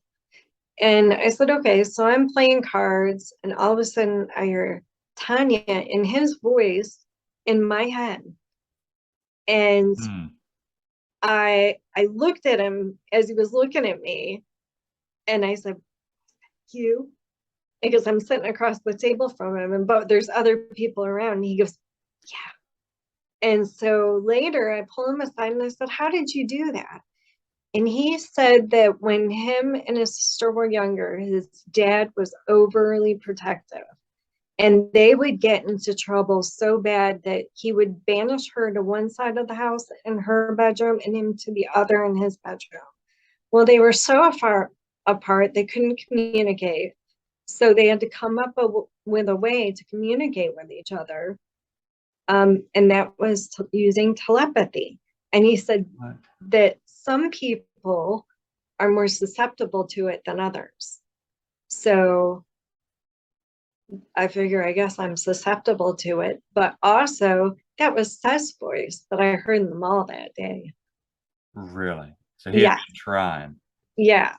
And I said, okay. So I'm playing cards and all of a sudden I hear Tanya in his voice in my head. And I looked at him as he was looking at me and I said, you? Because I'm sitting across the table from him, but there's other people around. And he goes, yeah. And so later I pull him aside and I said, how did you do that? And he said that when him and his sister were younger, his dad was overly protective. And they would get into trouble so bad that he would banish her to one side of the house in her bedroom and him to the other in his bedroom. Well, they were so far apart, they couldn't communicate. So they had to come up with a way to communicate with each other. And that was using telepathy. And he said that some people are more susceptible to it than others. So I figure I guess I'm susceptible to it. But also, that was Seth's voice that I heard in the mall that day. Really? So he had Yeah, been trying. yeah.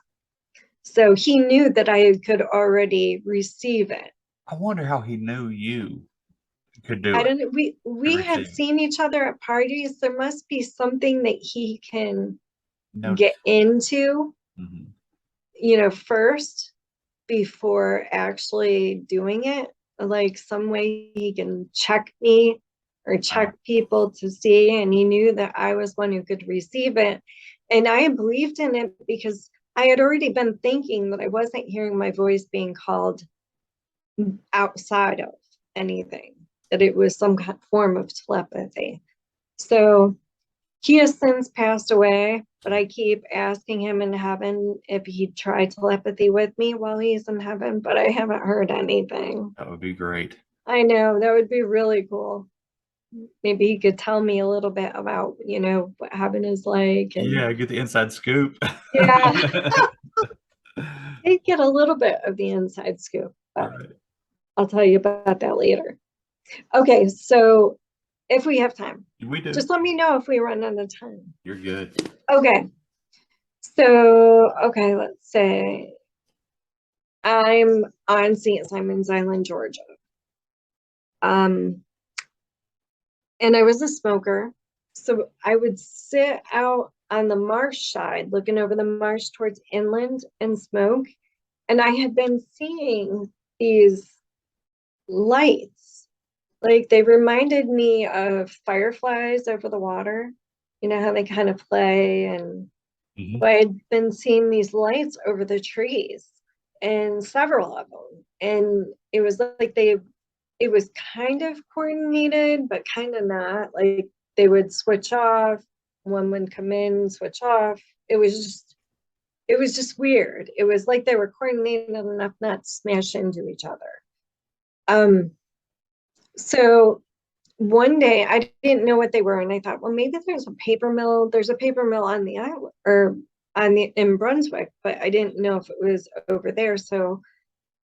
So he knew that I could already receive it. I wonder how he knew you could do I it. don't know. We had Receive. seen each other at parties. There must be something that he can Notice. get into, Mhm. first before actually doing it. Like some way he can check me or check people to see. And he knew that I was one who could receive it. And I believed in it because I had already been thinking that I wasn't hearing my voice being called outside of anything, that it was some kind of form of telepathy. So he has since passed away, but I keep asking him in heaven if he'd try telepathy with me while he's in heaven, but I haven't heard anything. That would be great. I know, that would be really cool. Maybe he could tell me a little bit about, what heaven is like. And Yeah, get the inside scoop. yeah, I get a little bit of the inside scoop, but Right. I'll tell you about that later. Okay, so if we have time, We do. just let me know if we run out of time. You're good. Okay. So, let's say I'm on St. Simon's Island, Georgia. And I was a smoker. So I would sit out on the marsh side, looking over the marsh towards inland and smoke. And I had been seeing these lights. Like they reminded me of fireflies over the water. You know how they kind of play, and Mhm. I had been seeing these lights over the trees and several of them. And it was like it was kind of coordinated, but kind of not. Like they would switch off, one would come in, switch off. It was just weird. It was like they were coordinated enough not to smash into each other. So one day I didn't know what they were, and I thought, well, maybe there's a paper mill. There's a paper mill on the island or in Brunswick, but I didn't know if it was over there. So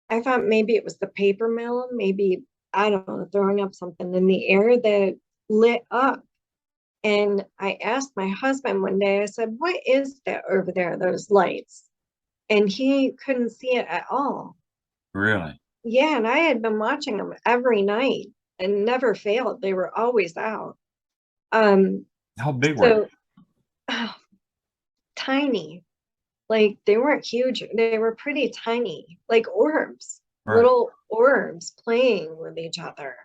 I thought maybe it was the paper mill, maybe, I don't know, throwing up something in the air that lit up. And I asked my husband one day, I said, what is that over there, those lights? And he couldn't see it at all. Really? Yeah, and I had been watching them every night and never failed. They were always out. How big were So oh, tiny, like they weren't huge. They were pretty tiny, like orbs, they? Right. little orbs playing with each other.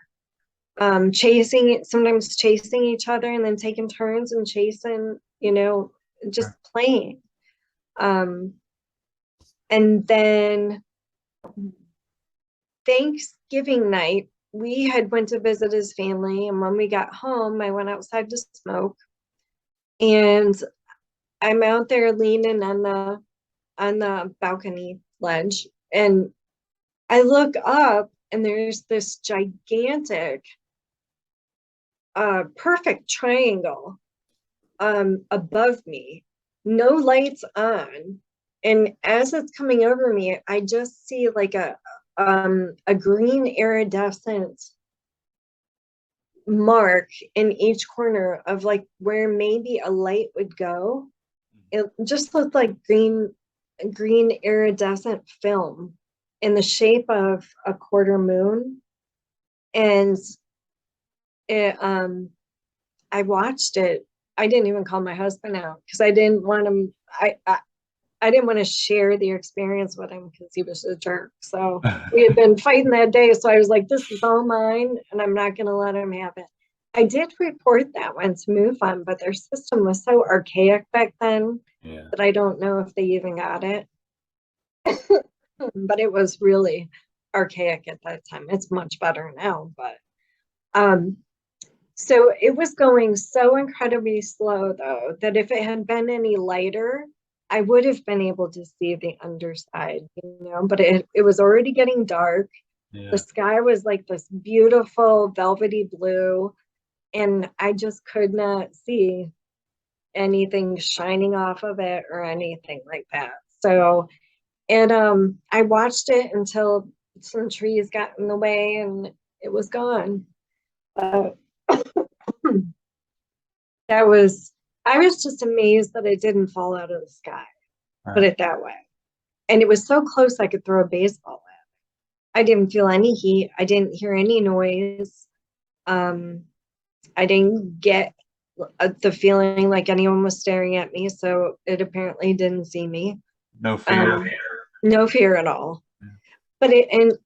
Sometimes chasing each other and then taking turns and chasing, just playing. And then Thanksgiving night, we had went to visit his family, and when we got home, I went outside to smoke, and I'm out there leaning on the balcony ledge, and I look up, and there's this gigantic, perfect triangle above me, no lights on, and as it's coming over me, I just see like a green iridescent mark in each corner of like where maybe a light would go. It just looked like green iridescent film in the shape of a quarter moon. And it I watched it. I didn't even call my husband out because I didn't want him. I didn't want to share the experience with him because he was a jerk. So we had been fighting that day. So I was like, this is all mine and I'm not going to let him have it. I did report that one to MUFON, but their system was so archaic back then Yeah. that I don't know if they even got it. But it was really archaic at that time. It's much better now, but so it was going so incredibly slow though, that if it had been any lighter, I would have been able to see the underside, but it was already getting dark. Yeah. The sky was like this beautiful velvety blue, and I just could not see anything shining off of it or anything like that. So, and I watched it until some trees got in the way and it was gone. I was just amazed that it didn't fall out of the sky, put it that way. And it was so close I could throw a baseball at it. I didn't feel any heat. I didn't hear any noise. I didn't get the feeling like anyone was staring at me, so it apparently didn't see me. No fear. No fear at all. Yeah. But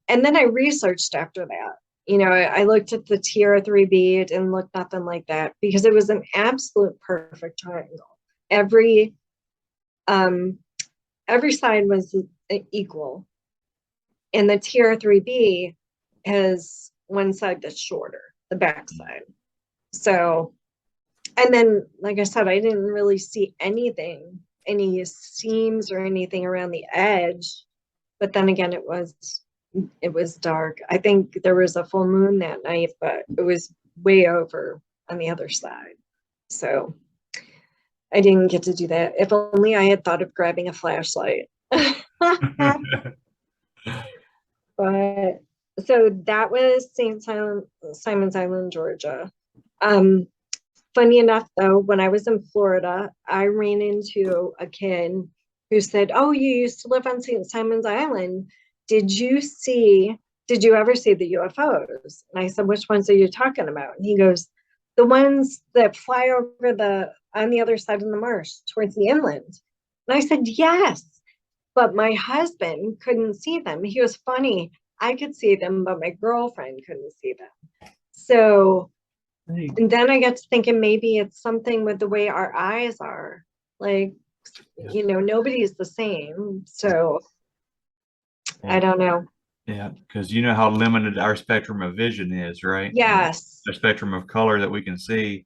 and then I researched after that. You know, I looked at the TR3B. It didn't look nothing like that because it was an absolute perfect triangle. Every side was equal, and the TR3B has one side that's shorter, the back side. So, and then, like I said, I didn't really see anything, any seams or anything around the edge. But then again, it was dark. I think there was a full moon that night, but it was way over on the other side. So I didn't get to do that. If only I had thought of grabbing a flashlight. But so that was Simon's Island, Georgia. Funny enough, though, when I was in Florida, I ran into a kid who said, "Oh, you used to live on St. Simon's Island. Did you ever see the UFOs?" And I said, "Which ones are you talking about?" And he goes, "The ones that fly over on the other side of the marsh towards the inland." And I said, "Yes, but my husband couldn't see them." He was funny. I could see them, but my girlfriend couldn't see them. So, and then I got to thinking maybe it's something with the way our eyes are. Like, you know, nobody's the same. So I don't know. Yeah, because you know how limited our spectrum of vision is, right? Yes. The spectrum of color that we can see.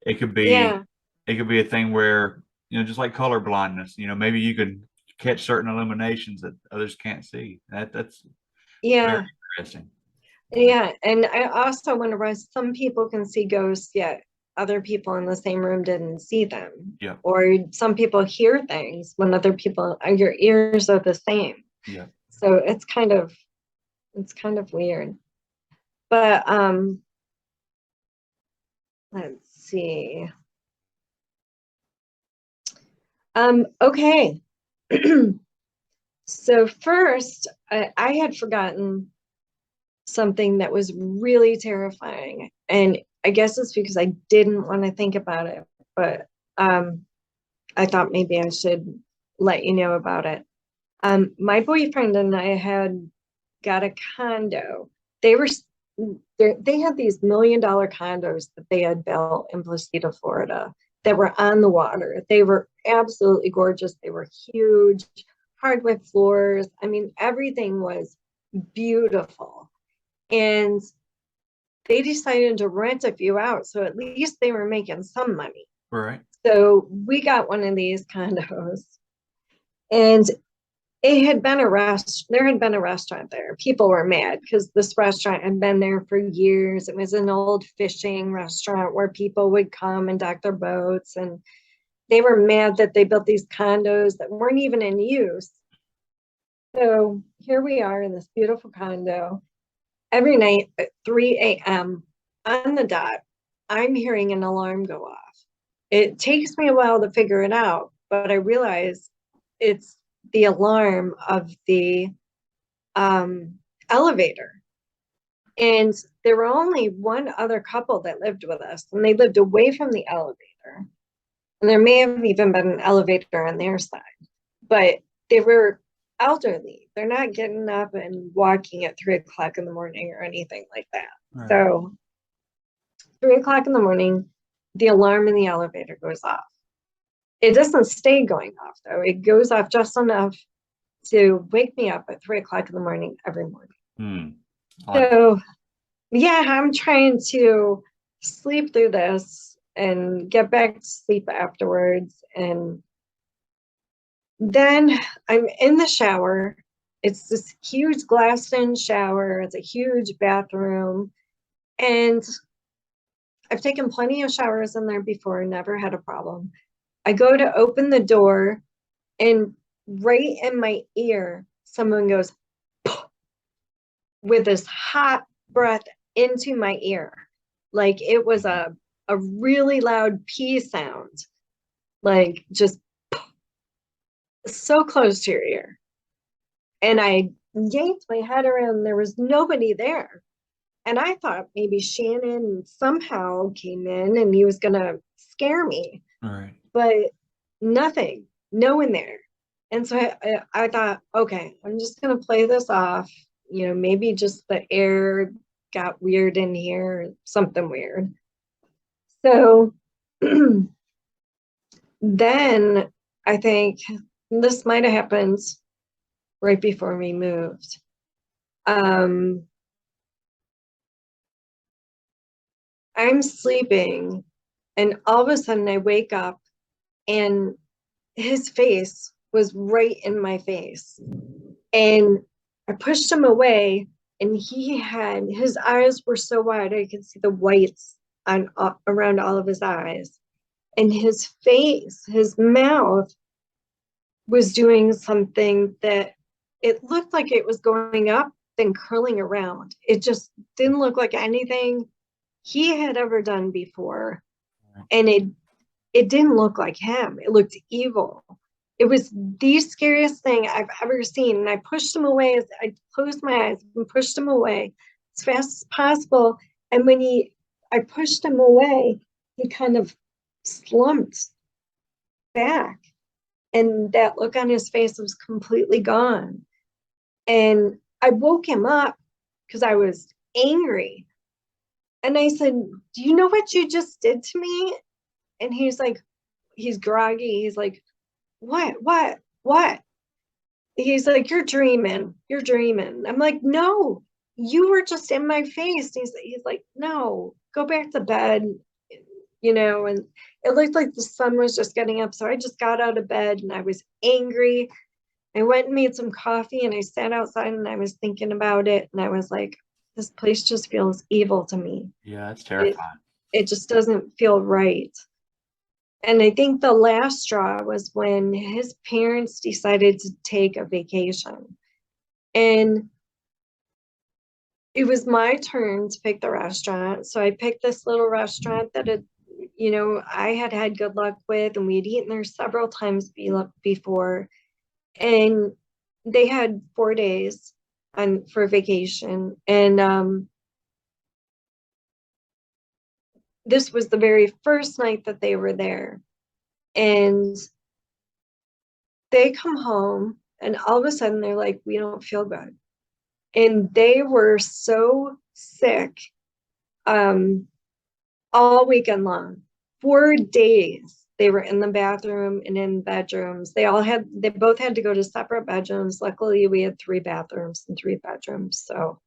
It could be Yeah. it could be a thing where, you know, just like color blindness, you know, maybe you could catch certain illuminations that others can't see. That's Yeah. very interesting. Yeah. And I also wonder, some people can see ghosts, yet other people in the same room didn't see them. Yeah. Or some people hear things when other people, your ears are the same. Yeah. So it's kind of weird. But let's see. Okay. So first, I had forgotten something that was really terrifying, and I guess it's because I didn't want to think about it, but I thought maybe I should let you know about it. My boyfriend and I had got a condo. They had these $1 million condos that they had built in Placida, Florida, that were on the water. They were absolutely gorgeous. They were huge, hardwood floors. I mean, everything was beautiful. And they decided to rent a few out, so at least they were making some money. Right. So we got one of these condos, and there had been a restaurant there. People were mad because this restaurant had been there for years. It was an old fishing restaurant where people would come and dock their boats, and they were mad that they built these condos that weren't even in use. So here we are in this beautiful condo. Every night at 3 a.m. on the dot, I'm hearing an alarm go off. It takes me a while to figure it out, but I realize it's the alarm of the elevator. And there were only one other couple that lived with us, and they lived away from the elevator. And there may have even been an elevator on their side, but they were elderly. They're not getting up and walking at 3 o'clock in the morning or anything like that. Right. So 3 o'clock in the morning, the alarm in the elevator goes off. It doesn't stay going off, though. It goes off just enough to wake me up at 3 o'clock in the morning every morning. So, yeah, I'm trying to sleep through this and get back to sleep afterwards. And then I'm in the shower. It's this huge glassed-in shower. It's a huge bathroom. And I've taken plenty of showers in there before, never had a problem. I go to open the door, and right in my ear, someone goes, "Pah." with this hot breath into my ear. Like it was a really loud pee sound, like just so close to your ear. And I yanked my head around and there was nobody there. And I thought maybe Shannon somehow came in and he was gonna scare me. All right. But nothing, no one there. And so I thought, okay, I'm just gonna play this off. You know, maybe just the air got weird in here, something weird. So then I think this might have happened right before we moved. I'm sleeping and all of a sudden I wake up and his face was right in my face. And I pushed him away and his eyes were so wide I could see the whites on around all of his eyes. And his face, his mouth was doing something that it looked like it was going up, then curling around. It just didn't look like anything he had ever done before. And it didn't look like him. It looked evil. It was the scariest thing I've ever seen. And I pushed him away as I closed my eyes and pushed him away as fast as possible. And when I pushed him away, he kind of slumped back. And that look on his face was completely gone. And I woke him up because I was angry. And I said, do you know what you just did to me? And he's like, he's groggy. He's like, what? He's like, you're dreaming. I'm like, no, you were just in my face. He's like, no, go back to bed, you know, and it looked like the sun was just getting up. So I just got out of bed and I was angry. I went and made some coffee and I sat outside and I was thinking about it. And I was like, this place just feels evil to me. Yeah, that's terrifying. It just doesn't feel right. And I think the last straw was when his parents decided to take a vacation. And it was my turn to pick the restaurant. So I picked this little restaurant that I had good luck with, and we had eaten there several times before. And they had 4 days for vacation. And this was the very first night that they were there. And they come home and all of a sudden they're like, we don't feel good. And they were so sick all weekend long. 4 days they were in the bathroom and in bedrooms. They both had to go to separate bedrooms. Luckily we had 3 bathrooms and 3 bedrooms. So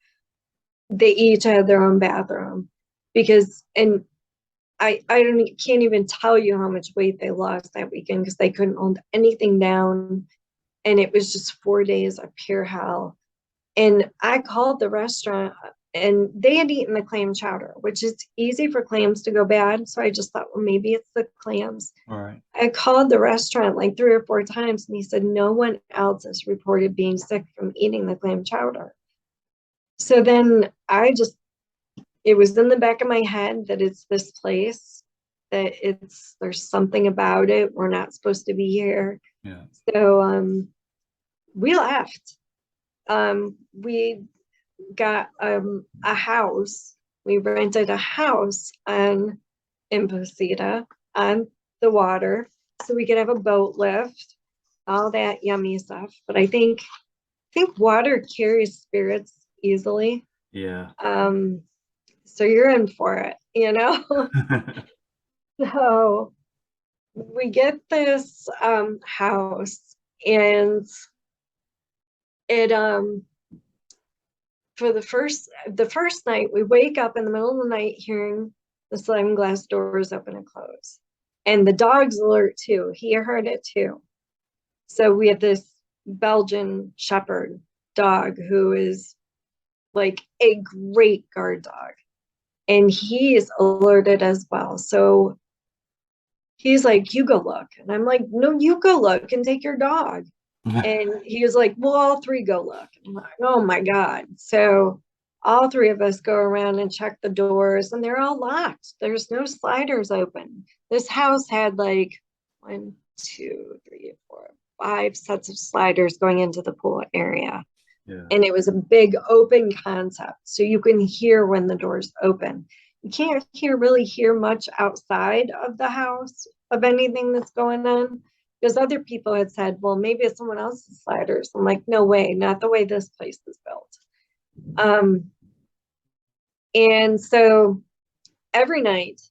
they each had their own bathroom and I can't even tell you how much weight they lost that weekend because they couldn't hold anything down. And it was just 4 days of pure hell. And I called the restaurant and they had eaten the clam chowder, which is easy for clams to go bad. So I just thought, well, maybe it's the clams. All right. I called the restaurant like 3 or 4 times and he said, no one else has reported being sick from eating the clam chowder. So then it was in the back of my head that it's this place, that there's something about it. We're not supposed to be here. Yeah. So we left. We got a house. We rented a house in Posita on the water so we could have a boat lift, all that yummy stuff. But I think water carries spirits easily. Yeah. So you're in for it, So we get this house and it for the first night we wake up in the middle of the night hearing the sliding glass doors open and close. And the dog's alert too. He heard it too. So we have this Belgian Shepherd dog who is like a great guard dog. And he is alerted as well. So he's like, you go look. And I'm like, no, you go look and take your dog. And he was like, well, all 3 go look. I'm like, oh my God. So all three of us go around and check the doors, and they're all locked. There's no sliders open. This house had like 1, 2, 3, 4, 5 sets of sliders going into the pool area. Yeah. And it was a big open concept. So you can hear when the doors open. You can't really hear much outside of the house of anything that's going on. Because other people had said, well, maybe it's someone else's sliders. I'm like, no way, not the way this place is built. And so every night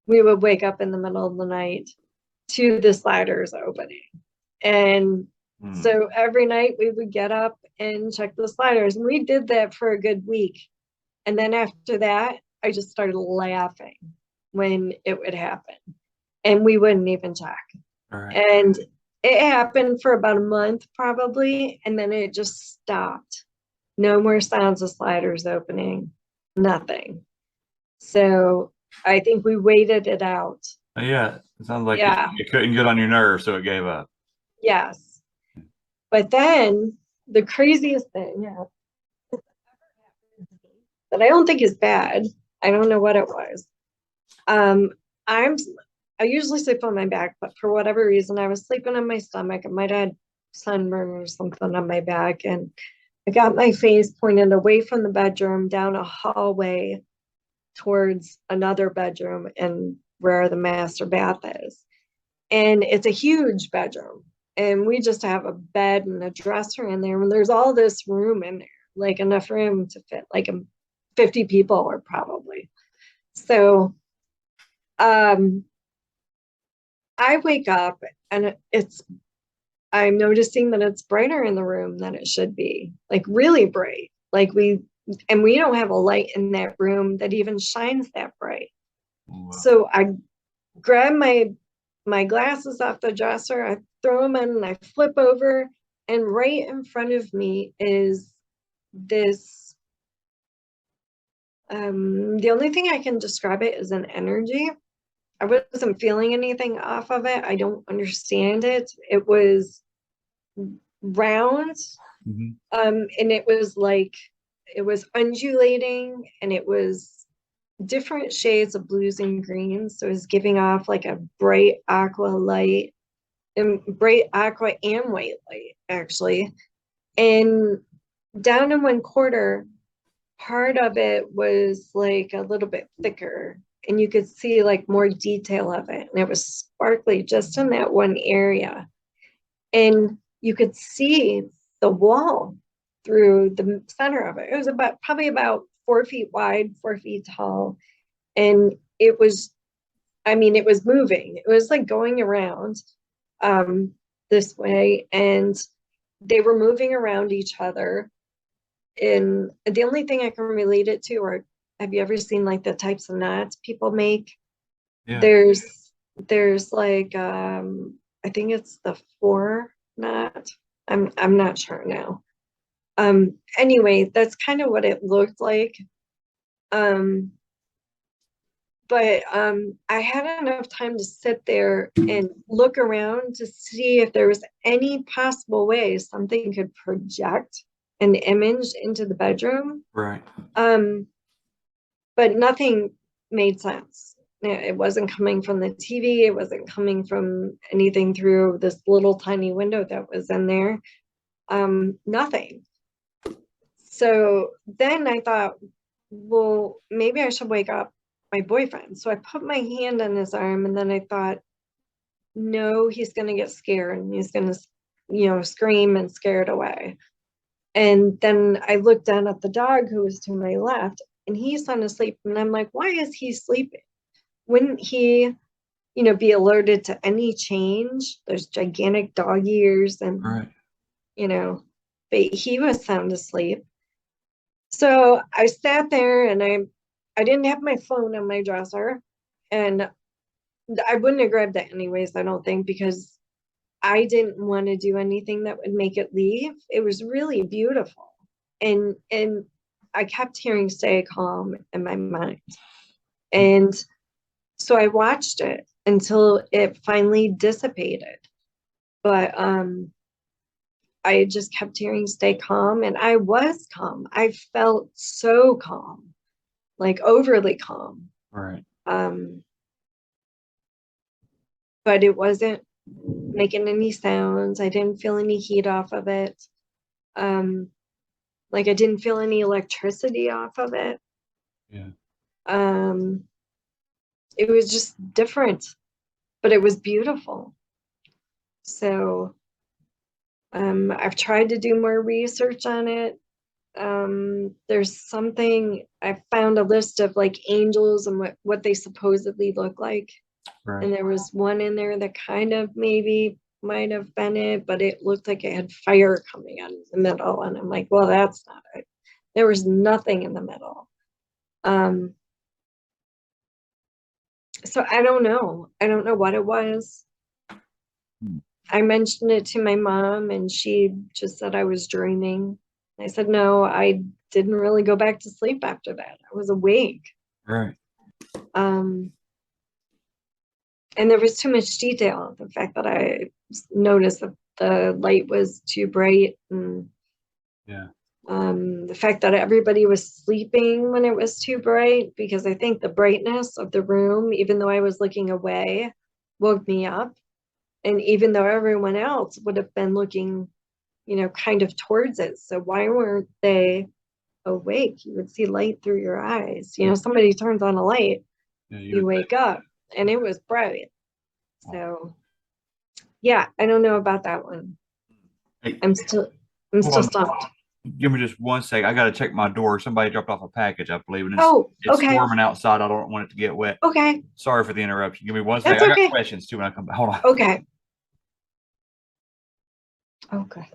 we would wake up in the middle of the night to the sliders opening. And so every night we would get up and check the sliders. And we did that for a good week. And then after that, I just started laughing when it would happen. And we wouldn't even check. Right. And it happened for about a month probably. And then it just stopped. No more sounds of sliders opening. Nothing. So I think we waited it out. Yeah, it sounds like Yeah. it couldn't get on your nerves, so it gave up. Yes. But then the craziest thing that I don't think is bad. I don't know what it was. I usually sleep on my back, but for whatever reason, I was sleeping on my stomach. I might have had sunburn or something on my back, and I got my face pointed away from the bedroom down a hallway towards another bedroom and where the master bath is. And it's a huge bedroom. And we just have a bed and a dresser in there. And there's all this room in there, like enough room to fit like 50 people or probably. So I wake up and I'm noticing that it's brighter in the room than it should be, like really bright. We don't have a light in that room that even shines that bright. Wow. So I grab my glasses off the dresser, I throw them in and I flip over, and right in front of me is this, the only thing I can describe it is an energy. I wasn't feeling anything off of it. I don't understand it. It was round, and it was undulating, and it was different shades of blues and greens. So it was giving off like a bright aqua light, and bright aqua and white light actually. And down in one quarter, part of it was like a little bit thicker, and you could see like more detail of it. And it was sparkly just in that one area. And you could see the wall through the center of it. It was probably about 4 feet wide, 4 feet tall. And it was moving. It was like going around this way, and they were moving around each other. And the only thing I can relate it to, or have you ever seen like the types of knots people make? Yeah. There's like I think it's the 4 knot. I'm not sure now. Anyway, that's kind of what it looked like. But I had enough time to sit there and look around to see if there was any possible way something could project an image into the bedroom. Right. But nothing made sense. It wasn't coming from the TV. It wasn't coming from anything through this little tiny window that was in there. Nothing. So then I thought, well, maybe I should wake up my boyfriend. So I put my hand on his arm, and then I thought, no, he's going to get scared, and he's going to, scream and scare it away. And then I looked down at the dog who was to my left, and he's sound asleep. And I'm like, why is he sleeping? Wouldn't he, be alerted to any change? There's gigantic dog ears and, Right. But he was sound asleep. So I sat there, and I didn't have my phone on my dresser, and I wouldn't have grabbed it anyways, I don't think, because I didn't want to do anything that would make it leave. It was really beautiful. And I kept hearing "stay calm" in my mind. And so I watched it until it finally dissipated. But I just kept hearing stay calm, and I was calm. I felt so calm, like overly calm. Right. But it wasn't making any sounds. I didn't feel any heat off of it. Like I didn't feel any electricity off of it. Yeah. It was just different, but it was beautiful. So I've tried to do more research on it. There's something, I found a list of like angels and what they supposedly look like. Right. And there was one in there that kind of maybe might have been it, but it looked like it had fire coming out of the middle. And I'm like, well, that's not it. There was nothing in the middle. So I don't know. I don't know what it was. I mentioned it to my mom and she just said I was dreaming. I said, no, I didn't really go back to sleep after that. I was awake. Right. And there was too much detail. The fact that I noticed that the light was too bright, and Yeah. the fact that everybody was sleeping when it was too bright, because I think the brightness of the room, even though I was looking away, woke me up. And even though everyone else would have been looking, kind of towards it. So why weren't they awake? You would see light through your eyes. Somebody turns on a light, Yeah, you wake up, and it was bright. So yeah, I don't know about that one. Hey, I'm still hold on. stumped. Give me just 1 sec. I got to check my door. Somebody dropped off a package, I believe, and Oh, it's okay. storming outside. I don't want it to get wet. Okay. Sorry for the interruption. Give me 1 That's sec. I okay. got questions too when I come back. Hold on. Okay. Okay.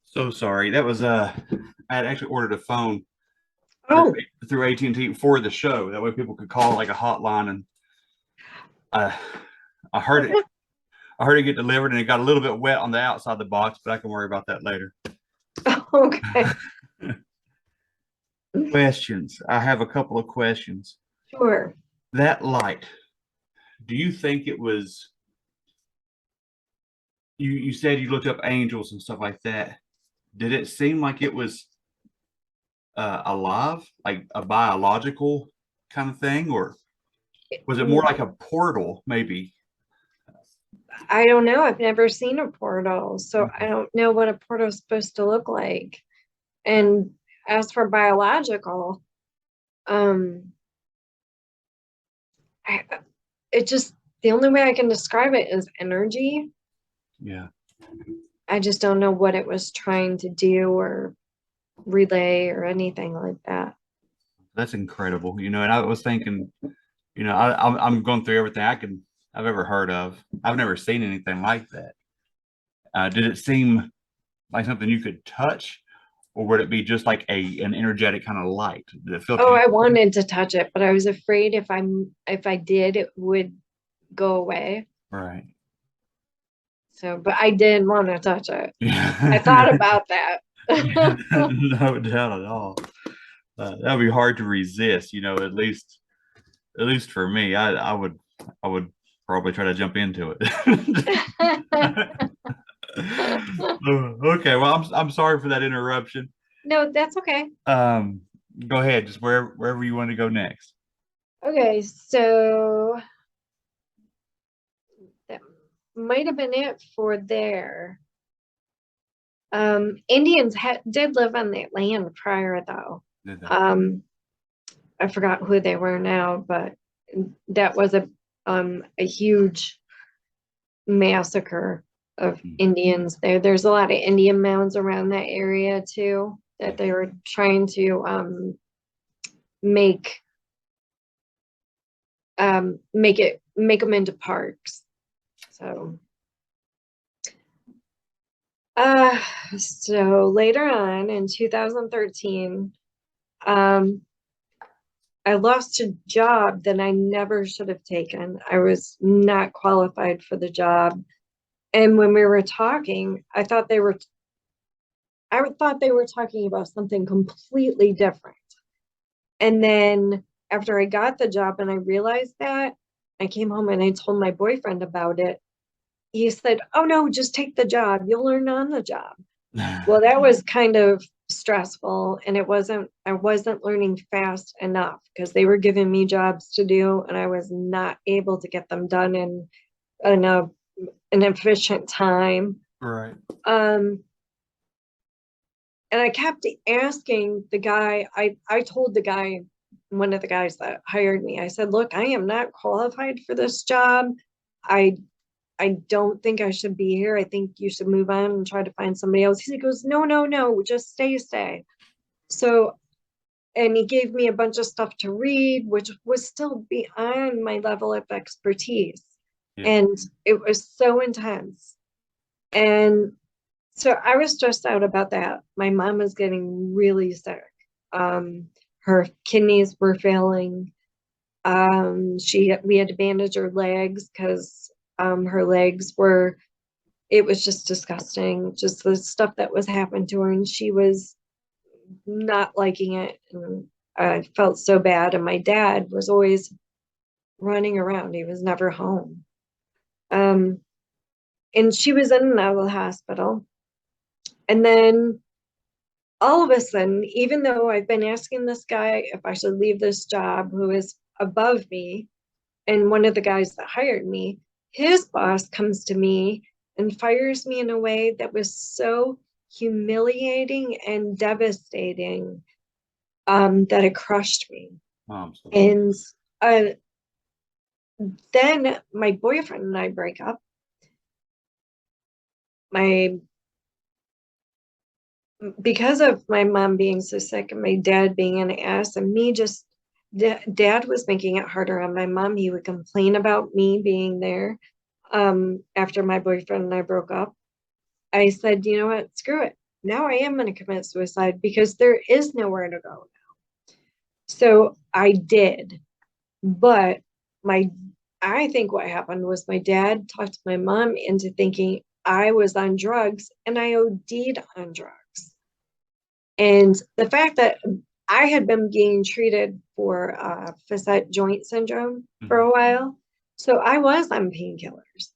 So sorry. That was I had actually ordered a phone Oh, through AT&T for the show. That way people could call like a hotline, and I heard it. I heard it get delivered, and it got a little bit wet on the outside of the box, but I can worry about that later. okay. Questions. I have a couple of questions. Sure. That light, do you think it was? You said you looked up angels and stuff like that. Did it seem like it was alive, like a biological kind of thing, or was it more like a portal, maybe? I don't know. I've never seen a portal, so I don't know what a portal is supposed to look like. And as for biological, it just, the only way I can describe it is energy. Yeah. I just don't know what it was trying to do or relay or anything like that. That's incredible. And I was thinking, I'm going through everything I've ever heard of. I've never seen anything like that. Did it seem like something you could touch, or would it be just like an energetic kind of light? Did it feel? Oh, I wanted to touch it, but I was afraid if I did, it would go away. Right. So, but I didn't want to touch it. Yeah. I thought about that. No doubt at all. That'd be hard to resist, at least for me. I would probably try to jump into it. Okay, well, I'm sorry for that interruption. No, that's okay. Go ahead, just wherever you want to go next. Okay, so might have been it for there. Indians did live on that land prior, though. Did they? I forgot who they were now, but that was a huge massacre of Indians there. There's a lot of Indian mounds around that area too that they were trying to make them into parks. So so later on in 2013, I lost a job that I never should have taken. I was not qualified for the job. And when we were talking, I thought they were talking about something completely different. And then after I got the job and I realized that, I came home and I told my boyfriend about it. He said, "Oh no, just take the job. You'll learn on the job." Well, that was kind of stressful, and I wasn't learning fast enough because they were giving me jobs to do and I was not able to get them done in an efficient time. Right. And I kept asking the guy, I told the guy, one of the guys that hired me, I said, "Look, I am not qualified for this job. I don't think I should be here. I think you should move on and try to find somebody else." He goes, no, just stay. So, and he gave me a bunch of stuff to read, which was still beyond my level of expertise. Yeah. And it was so intense. And so I was stressed out about that. My mom was getting really sick. Her kidneys were failing. We had to bandage her legs because her legs were, it was just disgusting, just the stuff that was happening to her, and she was not liking it, and I felt so bad. And my dad was always running around, he was never home. And she was in and out of the hospital. And then all of a sudden, even though I've been asking this guy if I should leave this job, who is above me, and one of the guys that hired me, his boss comes to me and fires me in a way that was so humiliating and devastating, that it crushed me. Oh, so And then my boyfriend and I break up. Because of my mom being so sick and my dad being an ass, and me just, dad was making it harder on my mom. He would complain about me being there. After my boyfriend and I broke up, I said, "You know what, screw it. Now I am going to commit suicide because there is nowhere to go now." So I did. But I think what happened was my dad talked my mom into thinking I was on drugs, and I OD'd on drugs. And the fact that I had been being treated for facet joint syndrome for a while, so I was on painkillers.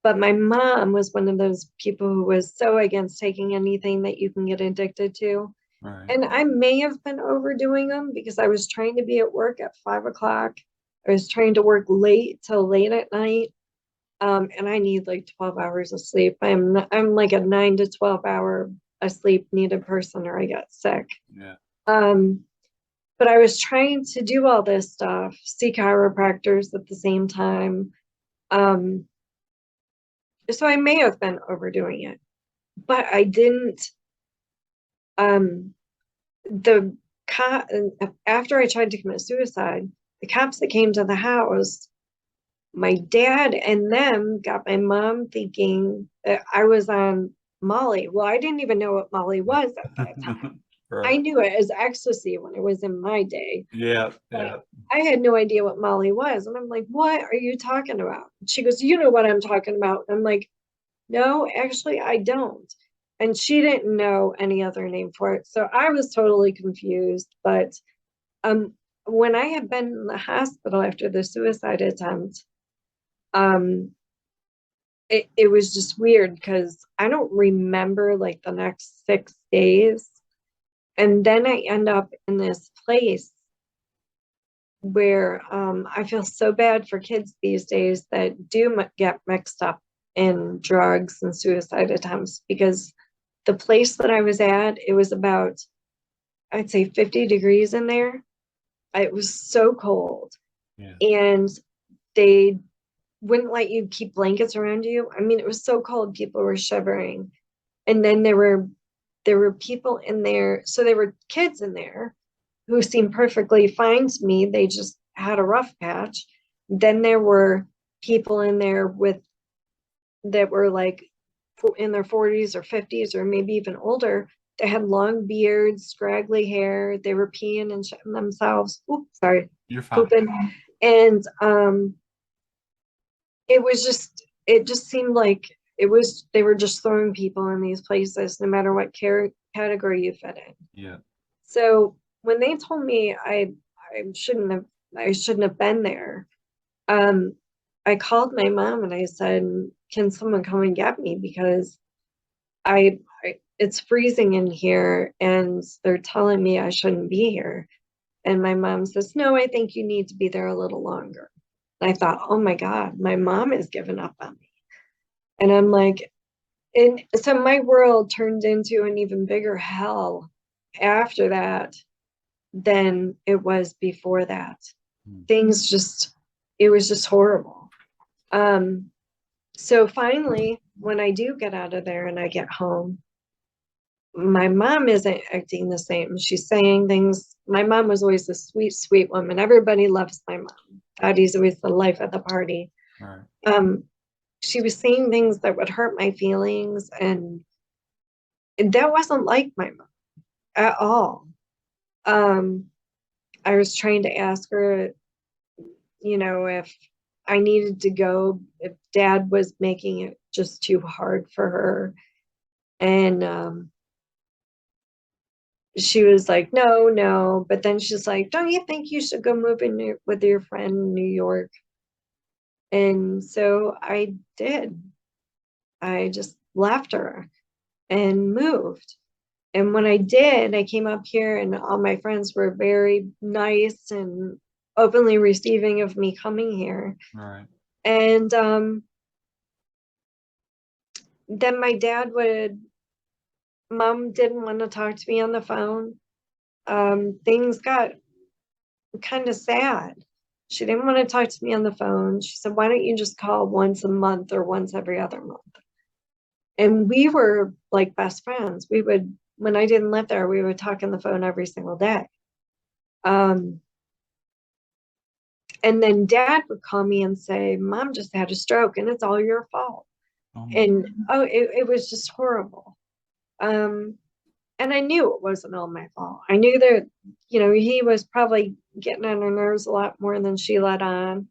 But my mom was one of those people who was so against taking anything that you can get addicted to. right. And I may have been overdoing them because I was trying to be at work at 5 o'clock. I was trying to work late till late at night. And I need like 12 hours of sleep. I'm like a 9 to 12 hour a sleep needed person, or I got sick. Yeah. But I was trying to do all this stuff, see chiropractors at the same time. So I may have been overdoing it, but I didn't. After I tried to commit suicide, the cops that came to the house, my dad and them got my mom thinking that I was on Molly. Well, I didn't even know what Molly was at that time. Right. I knew it as ecstasy when it was in my day. Yeah. But I had no idea what Molly was. And I'm like, "What are you talking about?" She goes, "You know what I'm talking about." And I'm like, "No, actually, I don't." And she didn't know any other name for it. So I was totally confused. But when I had been in the hospital after the suicide attempt, it was just weird because I don't remember like the next 6 days. And then I end up in this place where I feel so bad for kids these days that do get mixed up and drugs and suicide attempts, because the place that I was at, it was about, I'd say 50 degrees in there. It was so cold. Yeah. And they wouldn't let you keep blankets around you. I mean, it was so cold, people were shivering. And then there were people in there. So there were kids in there who seemed perfectly fine to me. They just had a rough patch. Then there were people in there that were like in their 40s or 50s or maybe even older. They had long beards, scraggly hair. They were peeing and shitting themselves. Oops, sorry. You're fine. Pooping. And it just seemed like they were just throwing people in these places, no matter what category you fit in. Yeah. So when they told me I shouldn't have been there, I called my mom and I said, can someone come and get me, because it's freezing in here and they're telling me I shouldn't be here. And my mom says, no, I think you need to be there a little longer. And I thought, oh my God, my mom has given up on me. And I'm like, and so my world turned into an even bigger hell after that than it was before that. It was just horrible. So finally, when I do get out of there and I get home, my mom isn't acting the same. She's saying things. My mom was always a sweet, sweet woman. Everybody loves my mom. Daddy's always the life of the party. Right. She was saying things that would hurt my feelings, and that wasn't like my mom at all. I was trying to ask her, if I needed to go, if Dad was making it just too hard for her. And she was like, no. But then she's like, don't you think you should go move in with your friend in New York? And so I did. I just left her and moved. And when I did, I came up here and all my friends were very nice and openly receiving of me coming here. Right. And then Mom didn't want to talk to me on the phone. Things got kind of sad. She didn't want to talk to me on the phone. She said, why don't you just call once a month or once every other month? And we were like best friends. When I didn't live there, we would talk on the phone every single day. And then Dad would call me and say, Mom just had a stroke and it's all your fault. And it was just horrible. And I knew it wasn't all my fault. I knew that, he was probably getting on her nerves a lot more than she let on.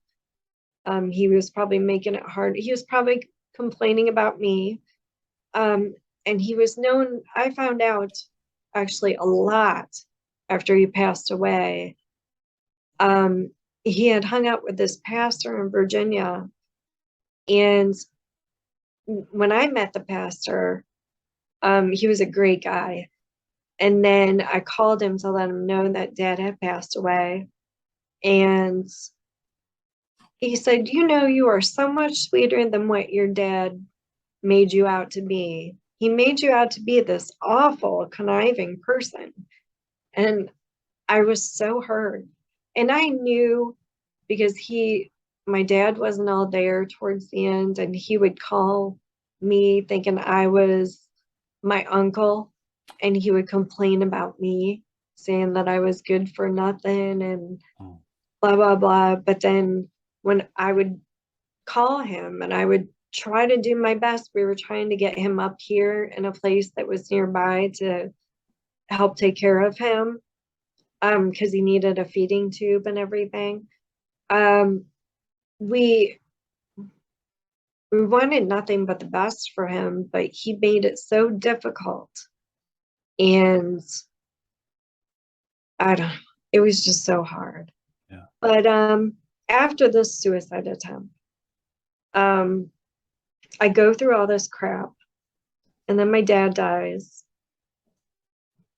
He was probably making it hard. He was probably complaining about me. And he was known, I found out actually a lot after he passed away. He had hung out with this pastor in Virginia. And when I met the pastor, he was a great guy. And then I called him to let him know that Dad had passed away. And he said, you are so much sweeter than what your dad made you out to be. He made you out to be this awful, conniving person. And I was so hurt. And I knew, because my dad wasn't all there towards the end, and he would call me thinking I was my uncle, and he would complain about me, saying that I was good for nothing and blah, blah, blah. But then when I would call him and I would try to do my best, we were trying to get him up here in a place that was nearby to help take care of him, because he needed a feeding tube and everything. We wanted nothing but the best for him, but he made it so difficult. And it was just so hard. Yeah. But after this suicide attempt, I go through all this crap, and then my dad dies.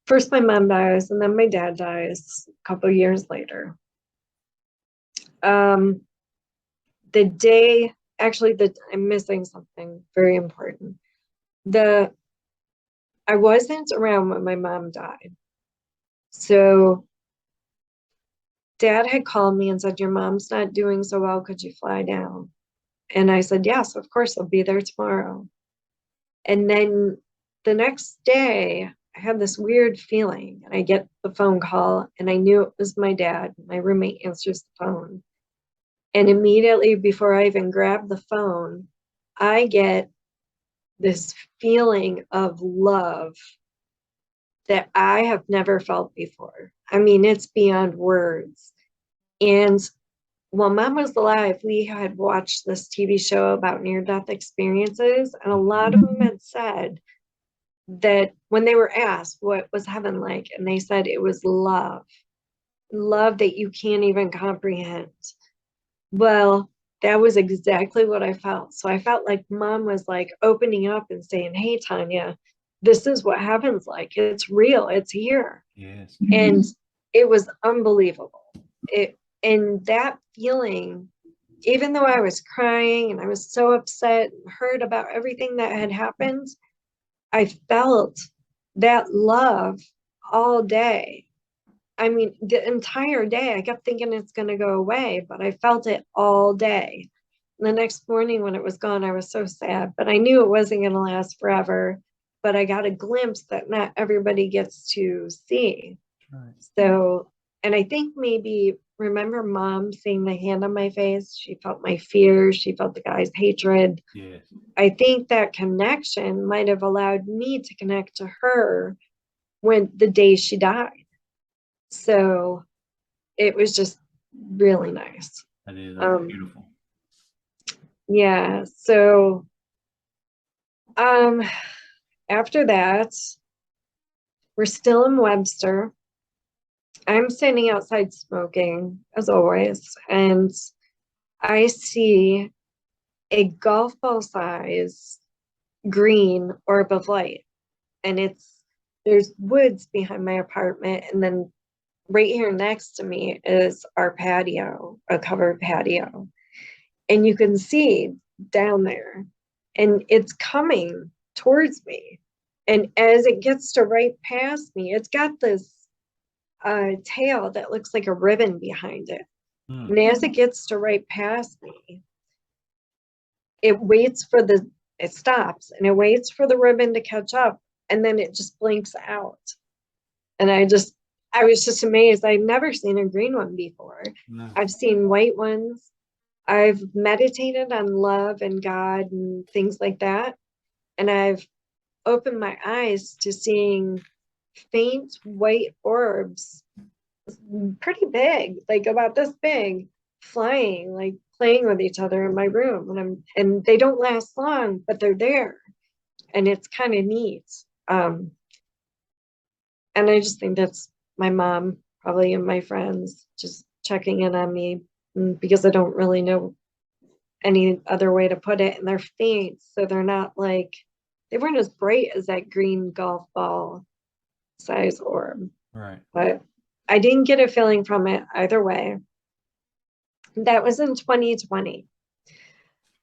First my mom dies, and then my dad dies a couple of years later. The day actually, I'm missing something very important. I wasn't around when my mom died. So Dad had called me and said, your mom's not doing so well. Could you fly down? And I said, yes, of course, I'll be there tomorrow. And then the next day, I had this weird feeling, and I get the phone call, and I knew it was my dad. My roommate answers the phone. And immediately before I even grab the phone, I get this feeling of love that I have never felt before. I mean, it's beyond words. And while Mom was alive, we had watched this TV show about near-death experiences, and a lot of them had said that when they were asked what was heaven like, and they said it was love that you can't even comprehend. Well, that was exactly what I felt. So I felt like Mom was like opening up and saying, hey, Tanya, this is what heaven's like. It's real. It's here. Yes. And it was unbelievable. And that feeling, even though I was crying and I was so upset and hurt about everything that had happened, I felt that love all day. I mean, the entire day, I kept thinking it's going to go away, but I felt it all day. And the next morning when it was gone, I was so sad, but I knew it wasn't going to last forever. But I got a glimpse that not everybody gets to see. Right. So, and I think maybe, remember Mom seeing the hand on my face? She felt my fears. She felt the guy's hatred. Yes. I think that connection might have allowed me to connect to her when the day she died. So it was just really nice. That is, that's beautiful. Yeah. So after that, we're still in Webster. I'm standing outside smoking, as always, and I see a golf ball size green orb of light. And there's woods behind my apartment, and then right here next to me is our patio, a covered patio. And you can see down there, and it's coming towards me. And as it gets to right past me, it's got this tail that looks like a ribbon behind it. And as it gets to right past me, it stops and it waits for the ribbon to catch up, and then it just blinks out. And I was just amazed. I'd never seen a green one before. No. I've seen white ones. I've meditated on love and God and things like that. And I've opened my eyes to seeing faint white orbs, pretty big, like about this big, flying, like playing with each other in my room. And they don't last long, but they're there. And it's kind of neat. And I just think that's my mom, probably, and my friends just checking in on me, because I don't really know any other way to put it. And they're faint, so they're not like, they weren't as bright as that green golf ball size orb. Right. But I didn't get a feeling from it either way. That was in 2020.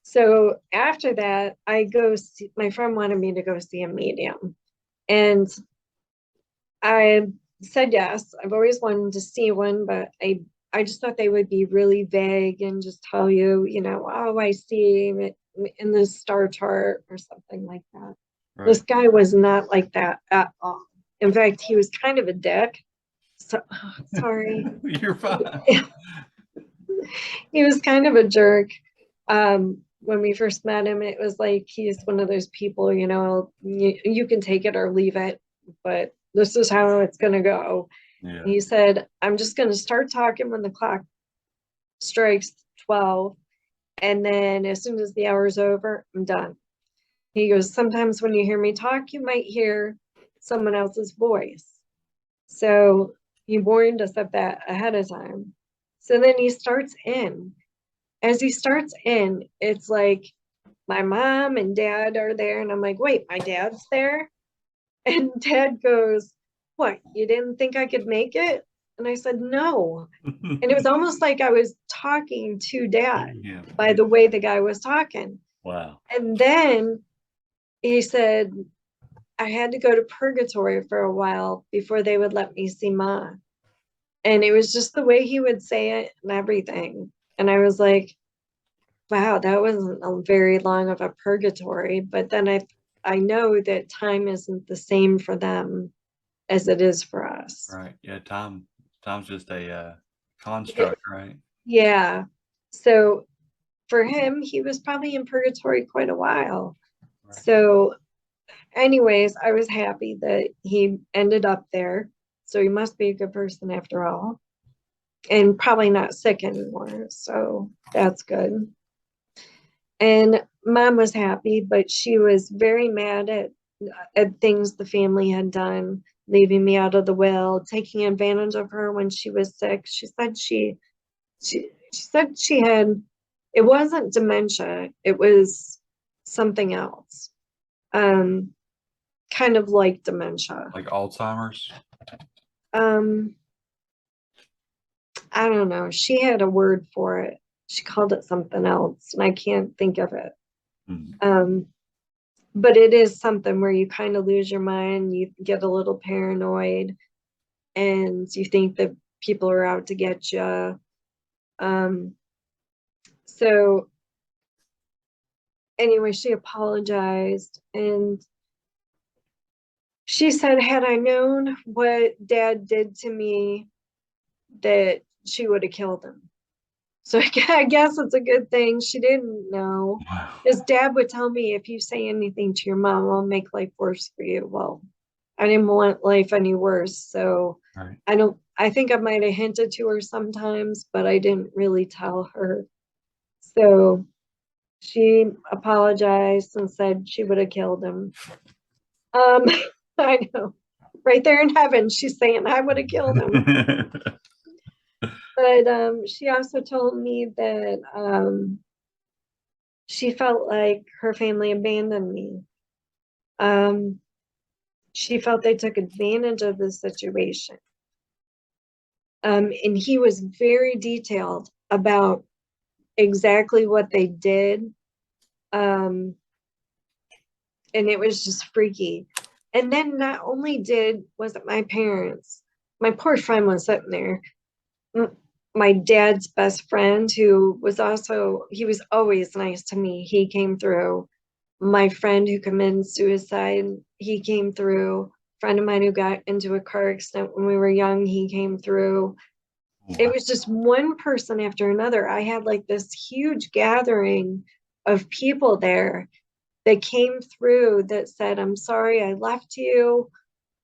So after that, my friend wanted me to go see a medium. And I said yes. I've always wanted to see one, but I just thought they would be really vague and just tell you, oh, I see it in the star chart or something like that. Right. This guy was not like that at all. In fact, he was kind of a dick. So, sorry. You're fine. He was kind of a jerk. When we first met him, it was like, he's one of those people, you can take it or leave it, but this is how it's going to go. Yeah. He said, I'm just going to start talking when the clock strikes 12. And then as soon as the hour's over, I'm done. He goes, sometimes when you hear me talk, you might hear someone else's voice. So he warned us of that ahead of time. So then he starts in. As he starts in, it's like my mom and dad are there. And I'm like, wait, my dad's there? And Dad goes, what, you didn't think I could make it? And I said, no. And it was almost like I was talking to Dad Yeah. by the way the guy was talking. Wow. And then he said, I had to go to purgatory for a while before they would let me see Ma. And it was just the way he would say it and everything. And I was like, wow, that wasn't a very long of a purgatory. But then I know that time isn't the same for them as it is for us. Right. Yeah. Time's just a construct, right? Yeah. So for him, he was probably in purgatory quite a while. Right. So anyways, I was happy that he ended up there. So he must be a good person after all. And probably not sick anymore. So that's good. And Mom was happy, but she was very mad at things the family had done, leaving me out of the will, taking advantage of her when she was sick. She said she said she had, it wasn't dementia, it was something else. Kind of like dementia. Like Alzheimer's. I don't know. She had a word for it. She called it something else, and I can't think of it. Mhm. But it is something where you kind of lose your mind, you get a little paranoid, and you think that people are out to get you. So anyway, she apologized, and she said, had I known what Dad did to me, that she would have killed him. So I guess it's a good thing she didn't know. Wow. His dad would tell me, if you say anything to your mom, I'll make life worse for you. Well, I didn't want life any worse. So Right. I think I might have hinted to her sometimes, but I didn't really tell her. So she apologized and said she would have killed him. I know. Right there in heaven, she's saying I would have killed him. But she also told me that she felt like her family abandoned me. She felt they took advantage of the situation. And he was very detailed about exactly what they did. And it was just freaky. And then not only was it my parents, my poor friend was sitting there. My dad's best friend, who was also, he was always nice to me. He came through. My friend who committed suicide, he came through. Friend of mine who got into a car accident when we were young, he came through. It was just one person after another. I had like this huge gathering of people there that came through that said, I'm sorry I left you.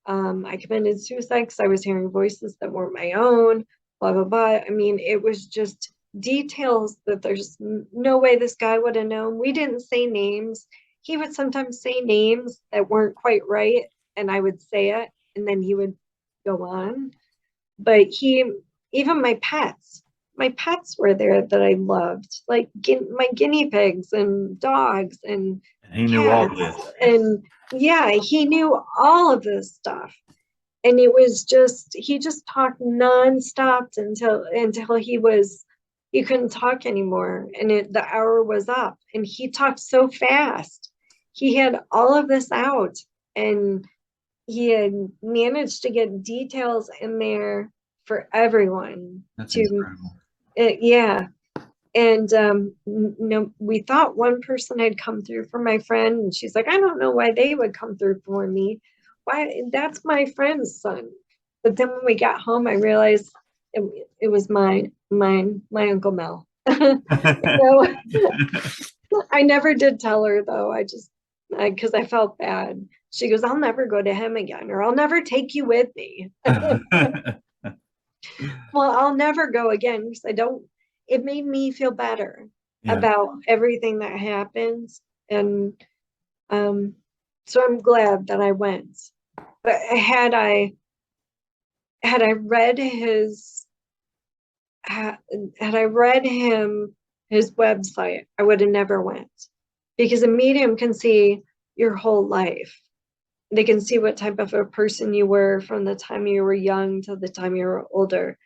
I committed suicide because I was hearing voices that weren't my own, blah, blah, blah. I mean, it was just details that there's no way this guy would have known. We didn't say names. He would sometimes say names that weren't quite right, and I would say it, and then he would go on. But even my pets were there that I loved, like my guinea pigs and dogs and He knew all cats. this. And yeah, he knew all of this stuff. And it was just, he just talked nonstop until he couldn't talk anymore. And the hour was up, and he talked so fast. He had all of this out, and he had managed to get details in there for everyone. That's incredible. Yeah. And we thought one person had come through for my friend, and she's like, I don't know why they would come through for me. Why? That's my friend's son. But then when we got home, I realized it was my Uncle Mel. So I never did tell her, though. Because I felt bad. She goes, I'll never go to him again, or I'll never take you with me. Well, I'll never go again because it made me feel better about everything that happens. And so I'm glad that I went. But had I read his website, I would have never went, because a medium can see your whole life. They can see what type of a person you were from the time you were young to the time you were older.